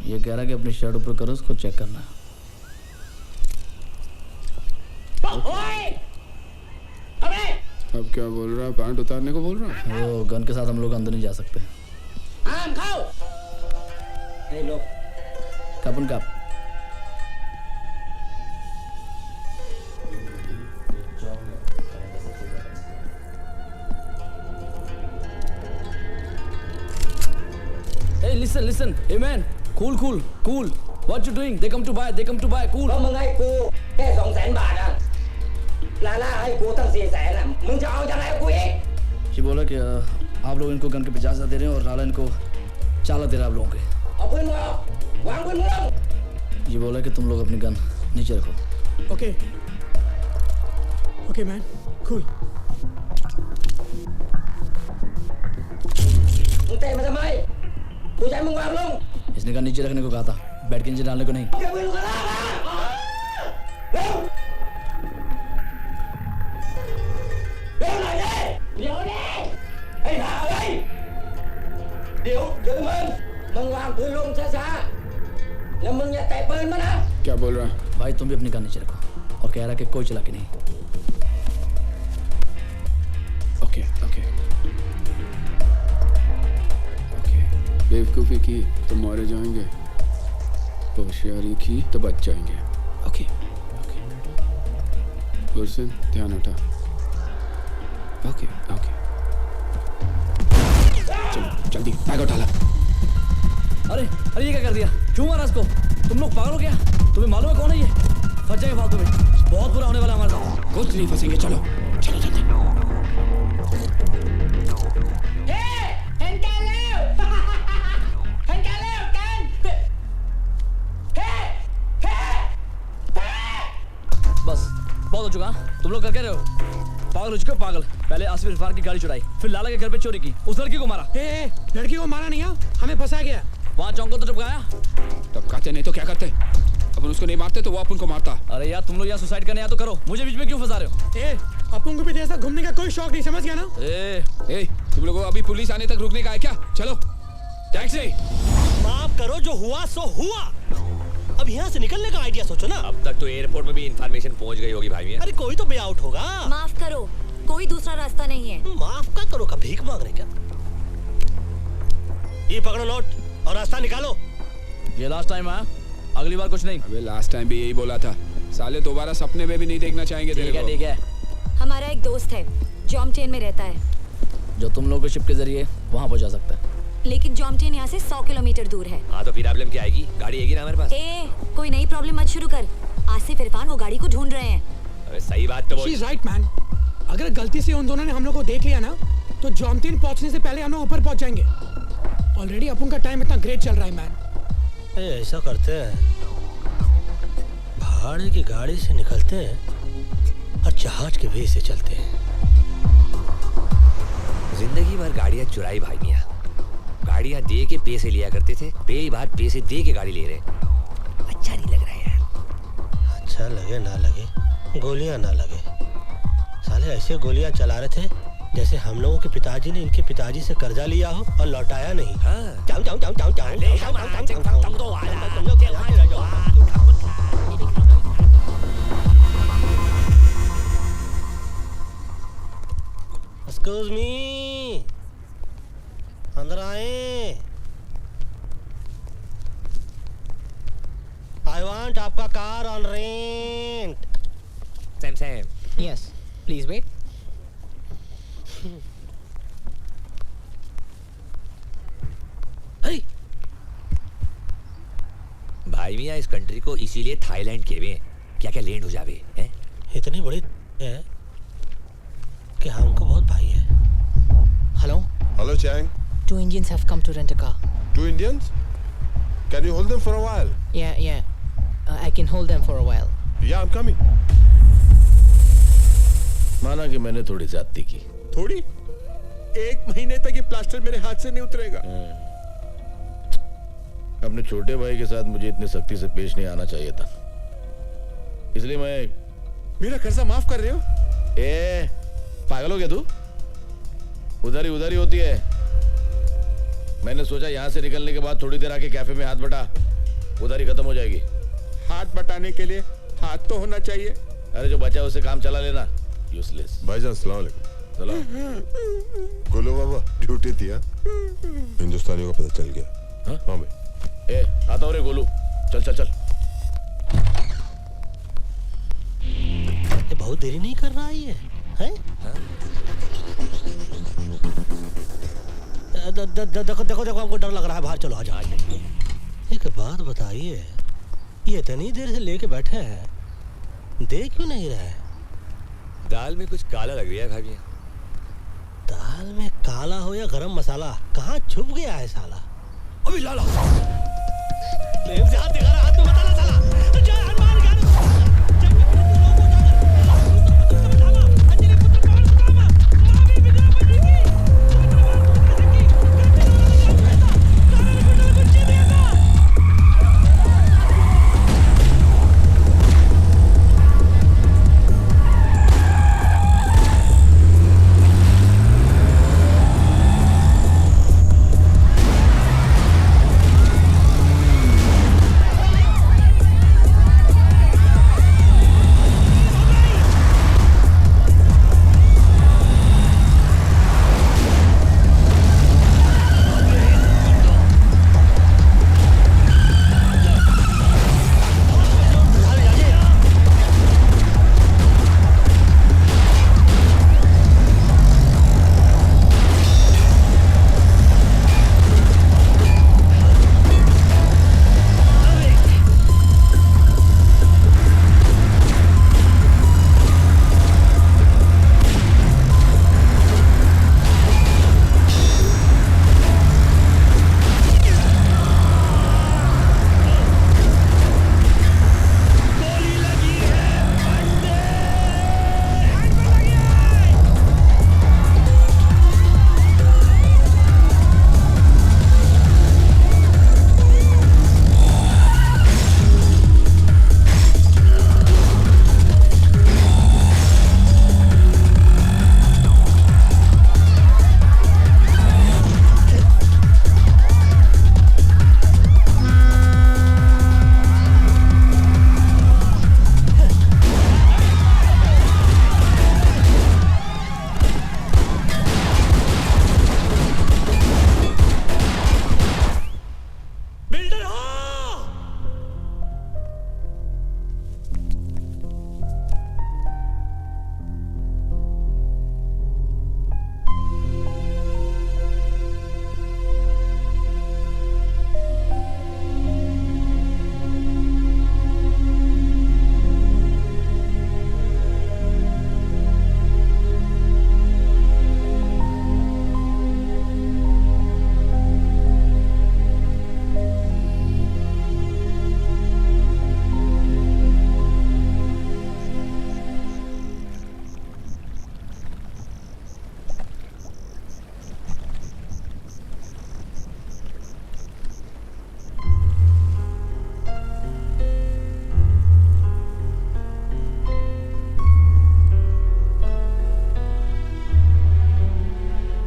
ये कह रहा है कि अपनी शर्ट ऊपर करो, उसको चेक करना। अब क्या बोल रहा है? पैंट उतारने को बोल रहा है? वो गन के साथ हम लोग अंदर नहीं जा सकते। कपन cup. Hey, listen. Hey man, cool. What you doing? They come to buy. Cool. มึงให้กูแค่200,000 บาทอ่ะลาล่าให้กูตั้ง400,000อ่ะมึงจะเอายังไงกูอีก ये बोला कि आप लोग इनको गन के 50,000 दे रहे हैं और लाला इनको 40 दे रहा है आप लोगों के। เอาปืนมึงออกวางปืนมึงลง ये बोला कि तुम लोग अपनी गन नीचे रखो। Okay man, cool. มึงเตะมาทำไมกูใช้มึงวางลง इसने गन नीचे रखने को कहा था, बैठ के नीचे डालने को नहीं। เก็บปืนกูล่ามาเร็วหน่อยดิเดี๋ยวดิไอ้ห่าเว้ยเดี๋ยวมึงวางปืนลงช้าๆแล้วมึงอย่าเตะปืนมานะ क्या बोल रहा है? भाई तुम भी अपनी गन नीचे रखो और कह रहा है कि कोई चला के नहीं। ओके बेवकूफ़ी की तो मारे जाएंगे, होशियारी की तो बच जाएंगे। ओके गुरसन ध्यान हटा। ओके चलो जल्दी बैग उठा ला। अरे ये क्या कर दिया? क्यों मारा इसको? तुम लोग पागल हो क्या? तुम्हें मालूम है कौन है ये? फंस जाएंगे फालतू में, बहुत बुरा होने वाला हमारे साथ। कुछ नहीं फंसेंगे, चलो जल्दी। हो चुका। तुम लोग कर क्या रहे हो? पागल हो चुके हो पागल। पहले आसिफ इरफान की गाड़ी चुराई, फिर लाला के घर पे चोरी की, उस लड़की को मारा। ए, लड़की को मारा नहीं, हमें फंसा गया। वहाँ चौंक को तो टपकाया। टपकाते नहीं तो क्या करते? अपन उसको नहीं मारते तो वो अपन को मारता। अरे यार तुम लोग यहाँ सुसाइड करने या तो करो, मुझे बीच में क्यों फंसा रहे हो? ए, अपन को भी ऐसा घूमने का कोई शौक नहीं, समझ गया ना? ए, तुम लोगों को अभी पुलिस आने तक रुकने का है क्या? चलो टैक्सी। माफ करो, जो हुआ सो हुआ। अब यहाँ से निकलने का आइडिया सोचो ना। अब तक तो एयरपोर्ट में भी इंफॉर्मेशन पहुंच गई होगी भाई। अरे कोई तो वे आउट होगा। माफ करो, कोई दूसरा रास्ता नहीं है। माफ का करो का भीख मांग रहे क्या? ये पकड़ो नोट और रास्ता निकालो। ये लास्ट टाइम आया, अगली बार कुछ नहीं। अबे लास्ट टाइम भी यही बोला था, साले दोबारा सपने में भी नहीं देखना चाहेंगे तेरे को। ठीक है। हमारा एक दोस्त है, जॉमटेन में रहता है, जो तुम लोग के शिप के जरिए वहाँ पहुँचा सकता है। लेकिन जॉमटेन यहाँ से 100 किलोमीटर दूर है। हाँ तो फिर प्रॉब्लम क्या आएगी? गाड़ी आएगी ना हमारे पास। कोई नई प्रॉब्लम मत शुरू कर। आसिफ इरफान वो गाड़ी को ढूंढ रहे हैं। अरे सही बात तो बोल। She's right, man. अगर गलती से उन दोनों ने हम लोग को देख लिया ना, तो जॉमटेन पहुंचने से पहले हम लोग ऊपर पहुंच जाएंगे। ऑलरेडी अपन का टाइम इतना ग्रेट चल रहा है मैन। ऐसा करते हैं, भाड़े की गाड़ी से निकलते हैं और जहाज के वे से चलते हैं। जिंदगी भर गाड़ियां चुराई भाई मियां। गाड़ियां दे के पैसे लिया करते थे, पहली बार पैसे दे के गाड़ी ले रहे। अच्छा नहीं लग रहा है यार। अच्छा लगे ना लगे, गोलियां ना लगे। साले ऐसे गोलियां चला रहे थे जैसे हम लोगों के पिताजी ने इनके पिताजी से कर्जा लिया हो और लौटाया नहीं। एक्सक्यूज मी, अंदर आए। आई वांट आपका car on rent. Sam. Yes, please wait. भाई मियां इस कंट्री को इसीलिए थाईलैंड कहवे हैं। क्या क्या लैंड हो जावे हैं? इतनी बड़ी है कि हमको बहुत भाई है। Hello? Hello, Chang. 2 Indians have come to rent a car. 2 Indians? Can you hold them for a while? Yeah. I can hold them for a while. Yeah, I'm coming. माना कि मैंने थोड़ी ज्यादती की। थोड़ी? 1 महीने तक ये प्लास्टर मेरे हाथ से नहीं उतरेगा। अपने छोटे भाई के साथ मुझे इतनी सख्ती से पेश नहीं आना चाहिए था, इसलिए मैं। मेरा कर्जा माफ कर रहे हो? पागल हो गया तू? उधारी होती है। मैंने सोचा यहाँ से निकलने के बाद थोड़ी देर आके कैफे में हाथ बटा, उधारी खत्म हो जाएगी। हाथ बटाने के लिए हाथ तो होना चाहिए। अरे जो बचा उसे काम चला लेना, यूजलेस। भाईजान अस्सलाम वालेकुम। सलाम। गोलू बाबा ड्यूटी थी। हिंदुस्तानियों का पता चल गया। हाँ भाई। आता हो रे गोलू, चल। ये बहुत देरी नहीं कर रहा है? देखो हमको डर लग रहा है। बाहर चलो, आ एक बात बताइए, ये इतनी देर से लेके बैठे हैं, देख क्यों नहीं रहे? दाल में कुछ काला लग रहा है भाभी। दाल में काला हो या गरम मसाला, कहाँ छुप गया है साला? अभी लाला हाथ दिखा रहा, हाथ में मसाला साला। बिल्डर हो।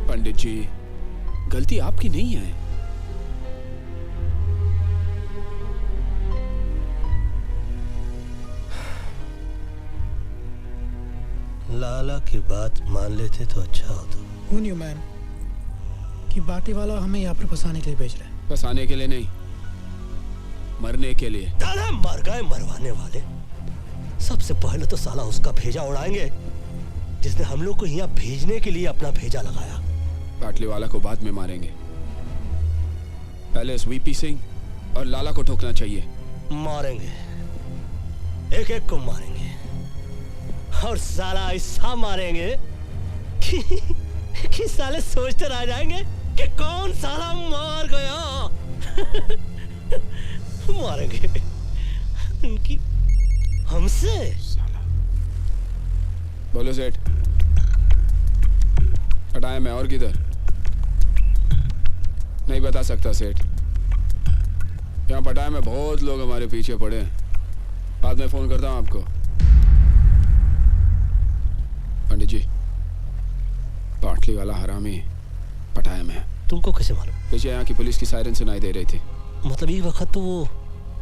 पंडित जी, गलती आपकी नहीं है। लाला की बात मान लेते तो अच्छा होता। Who knew, man? कि बाटी वाला हमें यहाँ पर फंसाने के लिए भेज रहा है। फंसाने के लिए नहीं, मरने के लिए। दादा मर गए मरवाने वाले। सबसे पहले तो साला उसका भेजा उड़ाएंगे जिसने हम लोग को यहाँ भेजने के लिए अपना भेजा लगाया। बाटली वाला को बाद में मारेंगे, पहले इस वीपी सिंह और लाला को ठोकना चाहिए। मारेंगे, एक एक को मारेंगे और साला ऐसा मारेंगे कि साले सोचते रह जाएंगे कि कौन साला मार गया। मारेंगे उनकी हमसे। बोलो सेठ, हटाया मैं और किधर? नहीं बता सकता सेठ। यहाँ पटाया में बहुत लोग हमारे पीछे पड़े हैं। बाद में फोन करता हूँ आपको। पंडित जी, बाटली वाला हरामी पटाया में। तुमको कैसे मालूम? पीछे यहाँ की पुलिस की सायरन सुनाई दे रही थी। मतलब ये वक्त तो वो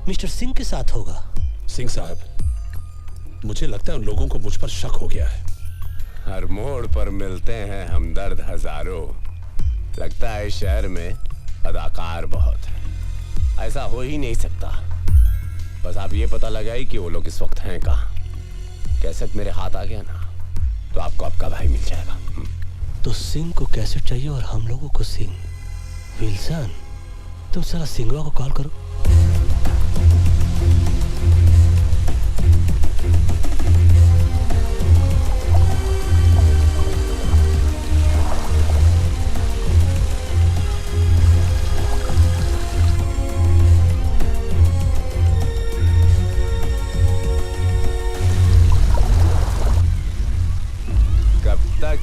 मिस्टर सिंह के साथ होगा। सिंह साहब, मुझे लगता है उन लोगों को मुझ पर शक हो गया है। हर मोड़ पर मिलते हैं हमदर्द हजारों। लगता है शहर में अदाकार बहुत है। ऐसा हो ही नहीं सकता। बस आप ये पता लगाइए कि वो लोग इस वक्त हैं कहाँ। कैसेट मेरे हाथ आ गया ना तो आपको आपका भाई मिल जाएगा। तो सिंह को कैसेट चाहिए और हम लोगों को सिंह। विल्सन, तुम सारा सिंगवा को कॉल करो।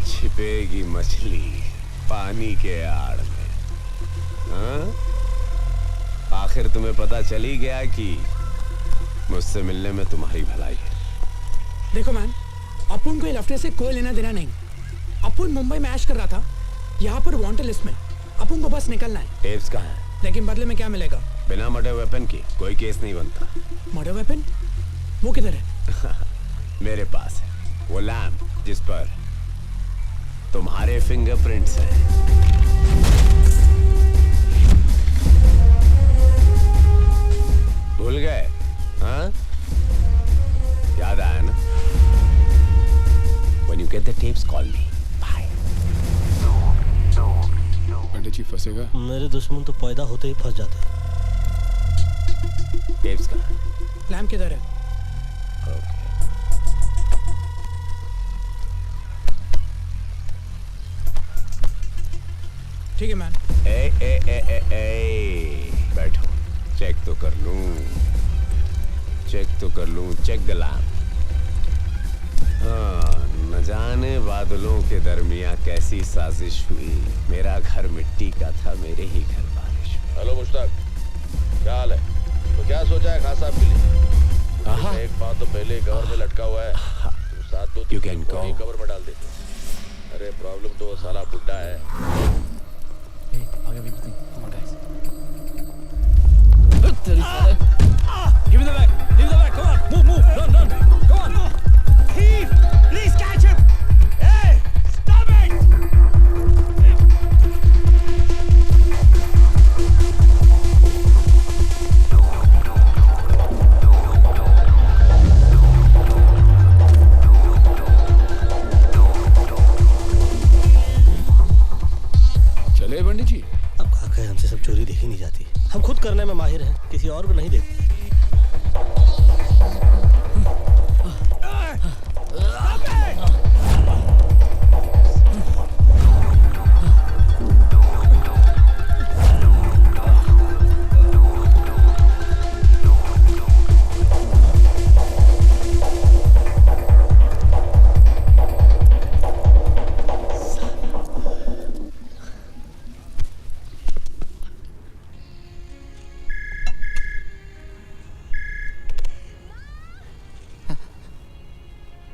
छिपेगी मछली पानी के आड़ में। हाँ? आखिर तुम्हें पता चल ही गया कि मुझसे मिलने में तुम्हारी भलाई है। देखो मैन, अपुन को लफ्टे से कोई लेना देना नहीं। अपुन मुंबई में ऐश कर रहा था, यहाँ पर वांटेड लिस्ट में। अपुन को बस निकलना है। टेप्स कहाँ हैं? लेकिन बदले में क्या मिलेगा? बिना मर्डर वेपन की कोई केस नहीं बनता। Murder weapon? वो किधर है? मेरे पास है वो लैम्प जिस पर तुम्हारे फिंगरप्रिंट्स हैं। भूल गए? हाँ? याद आया ना? When you get the tapes, call me. Bye. पंडित जी फंसेगा? मेरे दुश्मन तो पैदा होते ही फंस जाता है। टेप्स कहाँ? लैम्प किधर है? ठीक है मैन। बैठो, चेक तो कर लूं। Check the lamp. हाँ, न जाने बादलों के दरमियां कैसी साजिश हुई। मेरा घर मिट्टी का था, मेरे ही घर बारिश। हेलो मुश्ताक, क्या हाल है? तो क्या सोचा है खास साहब के लिए? एक बात तो पहले कवर में लटका हुआ है, तुम साथ दो कवर में डाल देते। अरे प्रॉब्लम तो वो साला बुड्ढा है। आगे भी नहीं। Come on, guys. Give me the bag. Give me the bag. Come on. Move. Run. Come on. Thief! Please catch him! Hey! Stop it! किसी और को नहीं देखते।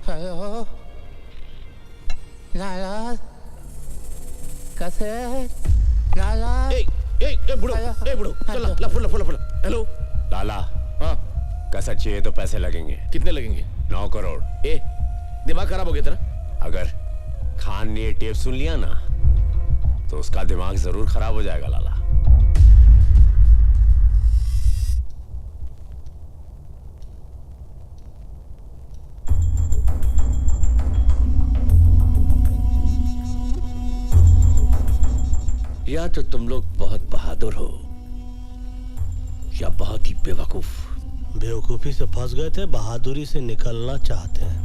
हेलो लाला कैसे लाला बुढ़ो चल लफड़ हेलो लाला हाँ कसर चाहिए तो पैसे लगेंगे। कितने लगेंगे? 9 करोड़। दिमाग खराब हो गया तेरा? अगर खान ने ये टेप सुन लिया ना तो उसका दिमाग जरूर खराब हो जाएगा लाला। या तो तुम लोग बहुत बहादुर हो या बहुत ही बेवकूफ। बेवकूफी से फंस गए थे, बहादुरी से निकलना चाहते हैं।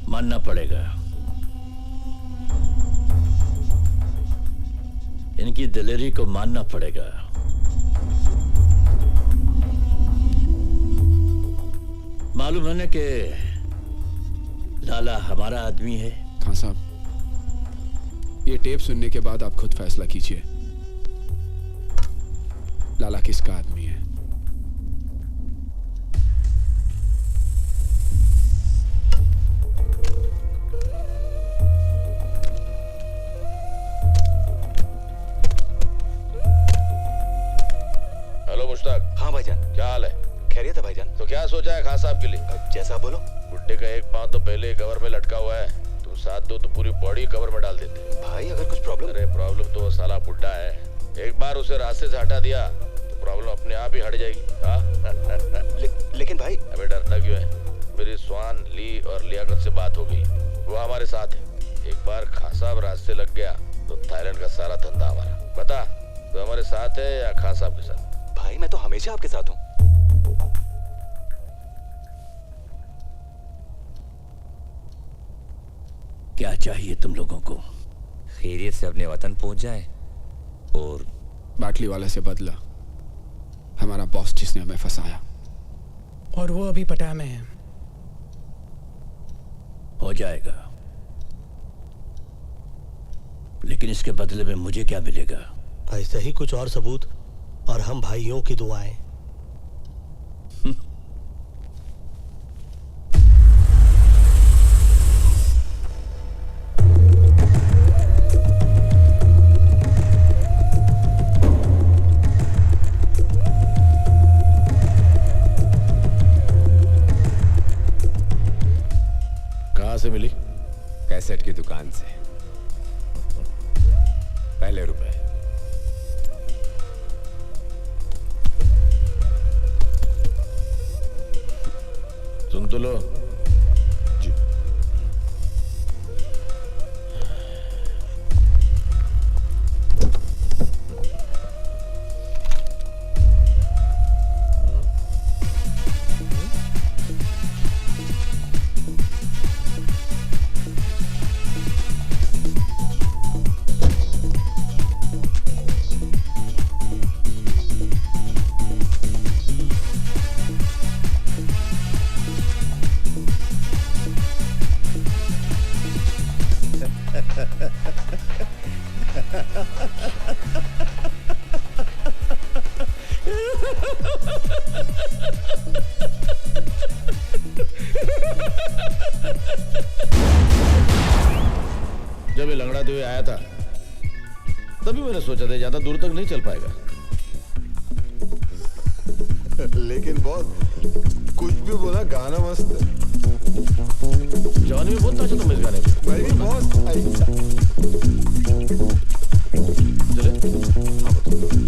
मानना पड़ेगा, इनकी दिलेरी को मानना पड़ेगा। मालूम है ना कि लाला हमारा आदमी है। खान साहब ये टेप सुनने के बाद आप खुद फैसला कीजिए लाला किसका आदमी है। हेलो मुश्ताक। हाँ भाईजान। क्या हाल है? खैरियत है भाईजान। तो क्या सोचा है खान साहब के लिए? जैसा बोलो। बुड्ढे का एक पांव तो पहले ही कवर में लटका हुआ है, तुम साथ दो तो पूरी बॉडी कवर में डाल देते। भाई अगर कुछ प्रॉब्लम? अरे प्रॉब्लम तो साला बुड्ढा है, एक बार उसे रास्ते से हटा दिया तो प्रॉब्लम अपने आप ही हट जाएगी। लेकिन भाई। अबे डरता क्यों है? मेरी स्वान ली और लियाकत से बात हो गई, वो हमारे साथ है। एक बार खान साहब रास्ते लग गया तो थाईलैंड का सारा धंधा हमारा। बता तो हमारे साथ है या खान साहब के साथ? भाई मैं तो हमेशा आपके साथ हूँ। क्या चाहिए तुम लोगों को? खैरियत से अपने वतन पहुंच जाए और बाटली वाले से बदला, हमारा बॉस जिसने हमें फंसाया। और वो अभी पटा में है। हो जाएगा, लेकिन इसके बदले में मुझे क्या मिलेगा? ऐसे ही कुछ और सबूत और हम भाइयों की दुआएं। कहाँ से मिली? कैसेट की दुकान से। पहले रुपए। सुन तो लो। जी। जब ये लंगड़ाते हुए आया था तभी मैंने सोचा था ज्यादा दूर तक नहीं चल पाएगा। लेकिन बहुत कुछ भी बोला, गाना मस्त है। जवानी में बहुत नाचा तुम इस गाने में। भाई बहुत अच्छा। चले।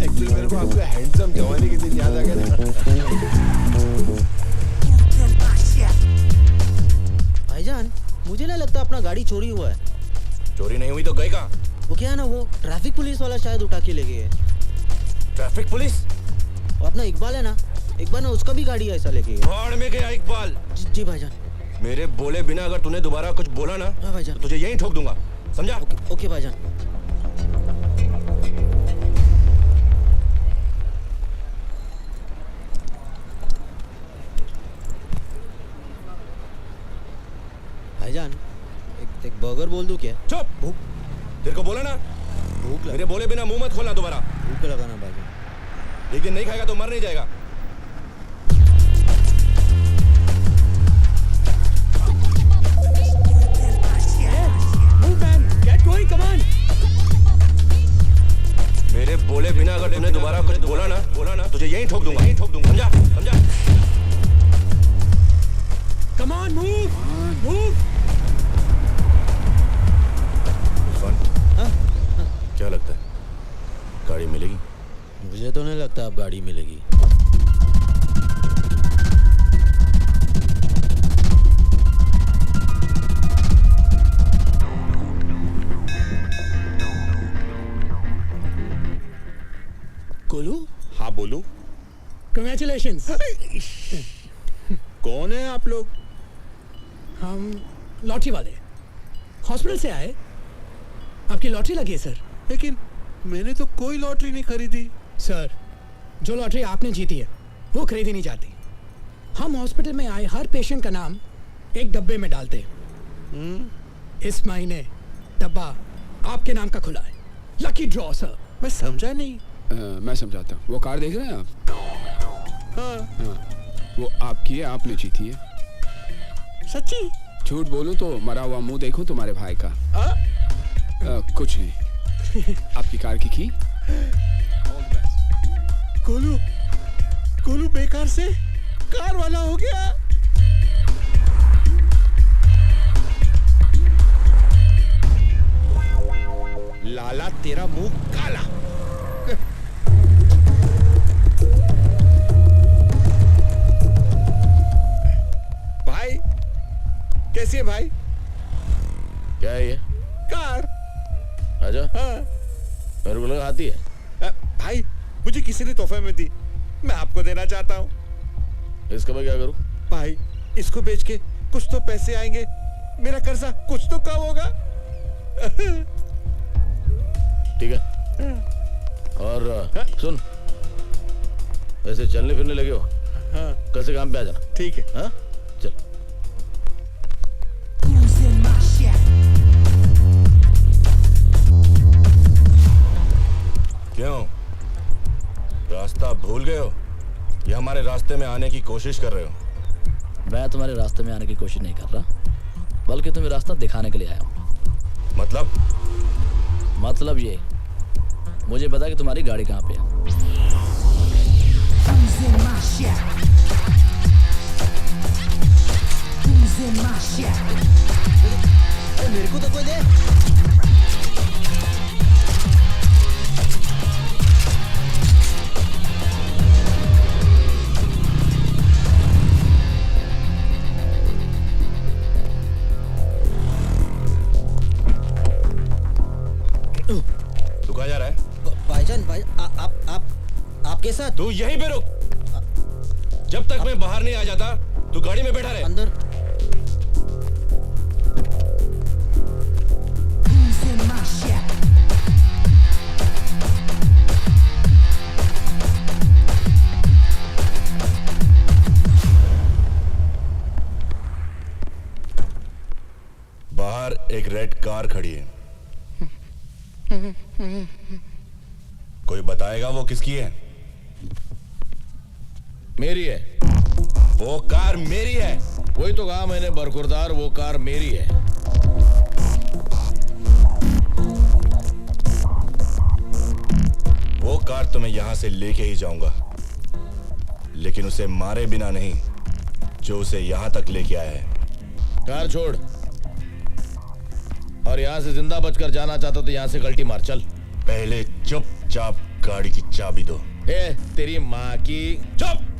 एक्चुअली मेरे को आपका हैंडसम जवानी के दिन याद आ गया था। भाईजान मुझे नहीं लगता अपना गाड़ी चोरी हुआ है। चोरी नहीं हुई तो गए कहाँ? वो क्या है ना, वो ट्रैफिक पुलिस वाला शायद उठा के ले गए। Traffic police? और अपना इकबाल है ना, इकबाल ना उसका भी गाड़ी ऐसा लेके गया। भाड़ में गया इकबाल। जी भाईजान। मेरे बोले बिना अगर तूने दोबारा कुछ बोला ना, हाँ भाईजान, तो तुझे यहीं ठोक दूंगा, समझा? ओके भाईजान। भाईजान एक बर्गर बोल दूं क्या? चुप। भूख तेरे को बोला ना, भूख मेरे बोले बिना मुंह मत खोलना दोबारा। भूख लगा ना भाईजान। एक दिन नहीं खाएगा तो मर नहीं जाएगा। Move man, get going, come on. मेरे बोले बिना अगर तूने दोबारा कुछ बोला ना, तुझे यहीं ठोक दूंगा, समझा? समझा? Come on, move, move. क्या लगता है गाड़ी मिलेगी? मुझे तो नहीं लगता अब गाड़ी मिलेगी। गोलू? हाँ बोलू। Congratulations. कौन है आप लोग? हम लॉटरी वाले, हॉस्पिटल से आए। आपकी लॉटरी लगी है सर। लेकिन मैंने तो कोई लॉटरी नहीं खरीदी। सर, जो लॉटरी आपने जीती है वो खरीदी नहीं जाती। हम हॉस्पिटल में आए हर पेशेंट का नाम एक डब्बे में डालते हैं। इस महीने डब्बा आपके नाम का खुला है। Lucky draw sir. मैं समझा नहीं। मैं समझाता हूँ। वो कार देख रहे हैं आप? हाँ। वो आपकी है, आपने जीती है। सच्ची? झूठ बोलूं तो मरा हुआ मुंह देखो तुम्हारे भाई का। कुछ नहीं। आपकी कार की की? गोलू, गोलू बेकार से कार वाला हो गया। लाला तेरा मुंह काला। भाई कैसी है भाई? क्या है ये? कार। आजा। हाँ। मेरे को लगा आती है। भाई मुझे किसी ने तोहफे में दी, मैं आपको देना चाहता हूँ। इसका मैं क्या करूँ? भाई इसको बेच के कुछ तो पैसे आएंगे, मेरा कर्जा कुछ तो कम होगा। ठीक है। और सुन, ऐसे चलने फिरने लगे हो, कल से काम पे आ जाना। ठीक है। हाँ चल। क्यों, रास्ता भूल गए हो या हमारे रास्ते में आने की कोशिश कर रहे हो? मैं तुम्हारे रास्ते में आने की कोशिश नहीं कर रहा, बल्कि तुम्हें रास्ता दिखाने के लिए आया हूँ। मतलब ये, मुझे पता कि तुम्हारी गाड़ी कहाँ पे है। मेरे को तो कोई दे। तू कहाँ जा रहा है? भाईजान, आपके साथ। तू यहीं पे रुक, जब तक मैं बाहर नहीं आ जाता तू गाड़ी में बैठा रहे। अंदर। बाहर एक रेड कार खड़ी है, कोई बताएगा वो किसकी है? मेरी है। वो कार मेरी है। वही तो कहा मैंने बरखुरदार, वो कार मेरी है। वो कार तो मैं यहां से लेके ही जाऊंगा, लेकिन उसे मारे बिना नहीं जो उसे यहां तक लेके आया है। कार छोड़, और यहां से जिंदा बचकर जाना चाहता तो यहां से गलती मार। चल। पहले चुपचाप गाड़ी की चाबी दो। ए, तेरी माँ की। चुप।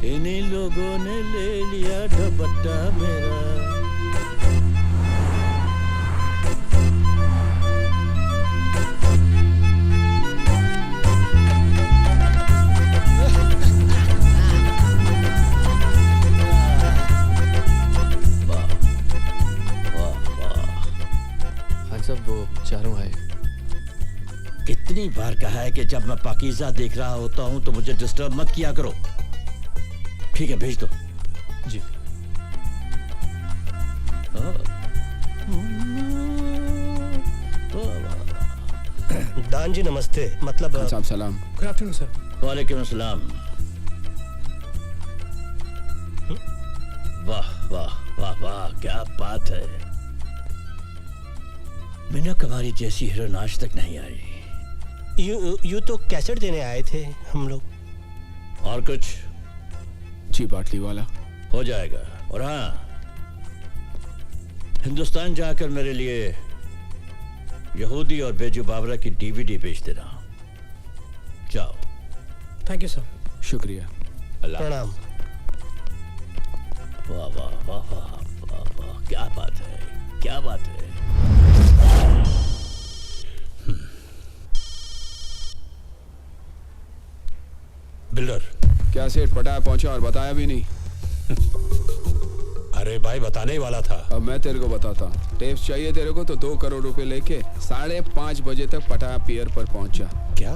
इन्हीं लोगों ने ले लिया दुपट्टा मेरा। हाँ साहब वो चारों आए। कितनी बार कहा है कि जब मैं पाकीज़ा देख रहा होता हूं तो मुझे डिस्टर्ब मत किया करो। ठीक है, भेज दो। जी। दान जी नमस्ते। मतलब साहब सलाम। Good afternoon sir. वालेकुम अस्सलाम। वाह वाह वाह वाह, क्या बात है। मीना कुमारी जैसी हीरोइन आज तक नहीं आई। यू तो कैसेट देने आए थे हम लोग। और कुछ? जी बाटली वाला हो जाएगा। और हाँ, हिंदुस्तान जाकर मेरे लिए यहूदी और बेजू बाबरा की डीवीडी बेच देना। जाओ। Thank you sir. शुक्रिया। प्रणाम। वाह वाह वाह वाह वाह वाह, क्या बात है, क्या बात है। बिल्डर, क्या सेठ पटाया पहुंचा और बताया भी नहीं? अरे भाई बताने ही वाला था। अब मैं तेरे को बताता हूँ। टेप्स चाहिए तेरे को तो 2 करोड़ रुपए लेके 5:30 बजे तक पटाया पियर पर पहुंचा। क्या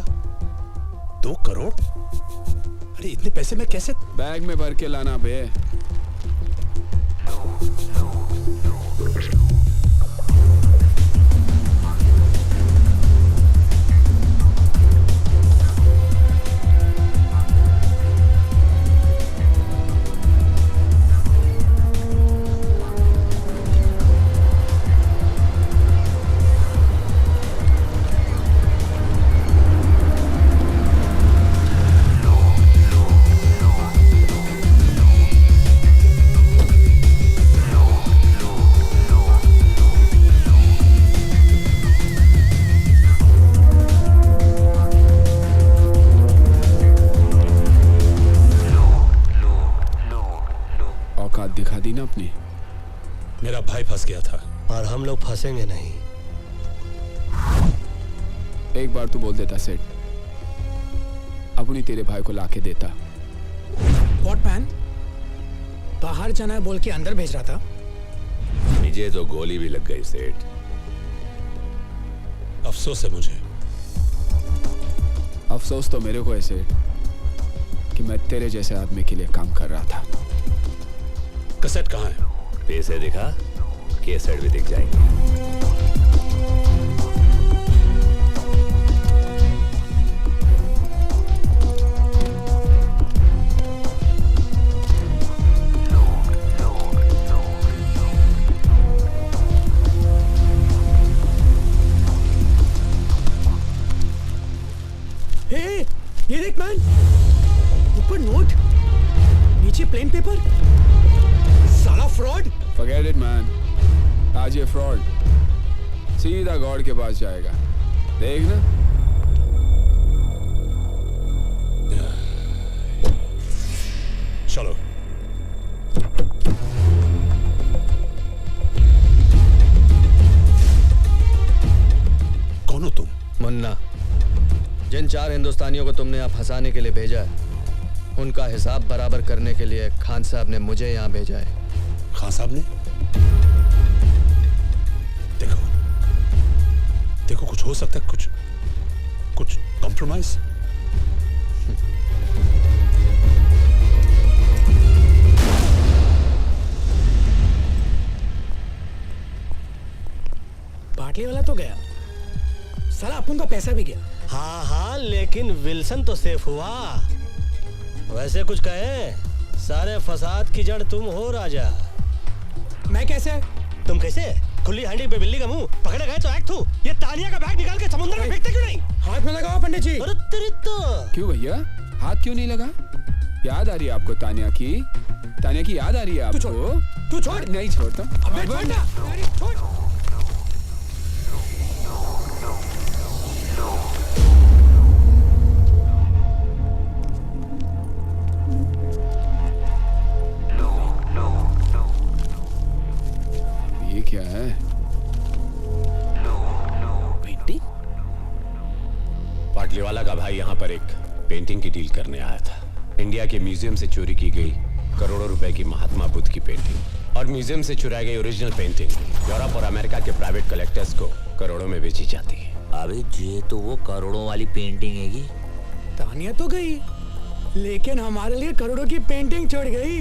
2 करोड़? अरे इतने पैसे में कैसे? बैग में भर के लाना बे। दिखा दी ना अपनी। मेरा भाई फंस गया था और हम लोग फंसेंगे नहीं। एक बार तू बोल देता सेठ, अपनी तेरे भाई को लाके देता। What man? बाहर जाना है बोल के अंदर भेज रहा था। मुझे तो गोली भी लग गई सेठ। अफसोस है मुझे। अफसोस तो मेरे को है सेठ कि मैं तेरे जैसे आदमी के लिए काम कर रहा था। कैसेट कहाँ है? पैसे दिखा, कैसेट भी दिख जाएंगे। ये देख मैन, ऊपर नोट, नीचे प्लेन पेपर। साला फ्रॉड। Forget it man, आज ये फ्रॉड सीधा गॉड के पास जाएगा, देखना। चलो। कौन हो तुम? मुन्ना, जिन 4 हिंदुस्तानियों को तुमने यहाँ फंसाने के लिए भेजा है, उनका हिसाब बराबर करने के लिए खान साहब ने मुझे यहाँ भेजा है। खान साहब ने? देखो देखो, कुछ हो सकता है, कुछ कॉम्प्रोमाइज। बाटली वाला तो गया, साला अपन का पैसा भी गया। हाँ हाँ, लेकिन विल्सन तो सेफ हुआ। वैसे कुछ कहे, सारे फसाद की जड़ तुम हो राजा। मैं कैसे? तुम कैसे? खुली हांडी पे बिल्ली का मुंह, पकड़े गए तो एक्ट हूँ। ये तानिया का बैग निकाल के समुद्र में फेंकते क्यों नहीं? हाथ में लगाओ पंडित जी। अरे तेरी तो। क्यों भैया, हाथ क्यों नहीं लगा? याद आ रही है आपको तानिया की? तानिया की याद आ रही है आपको? तू छोड़। नहीं छोड़ता। अबे छोड़ ना। छोड़। ये क्या है? पेंटिंग? पाटलीवाला का भाई यहाँ पर एक पेंटिंग की डील करने आया था। इंडिया के म्यूजियम से चोरी की गई करोड़ों रुपए की महात्मा बुद्ध की पेंटिंग और म्यूजियम से चुराई गई ओरिजिनल पेंटिंग यूरोप और अमेरिका के प्राइवेट कलेक्टर्स को करोड़ों में बेची जाती है। अबे ये तो वो करोड़ों वाली पेंटिंग हैगी। तानिया तो गई, लेकिन हमारे लिए करोड़ों की पेंटिंग छोड़ गई।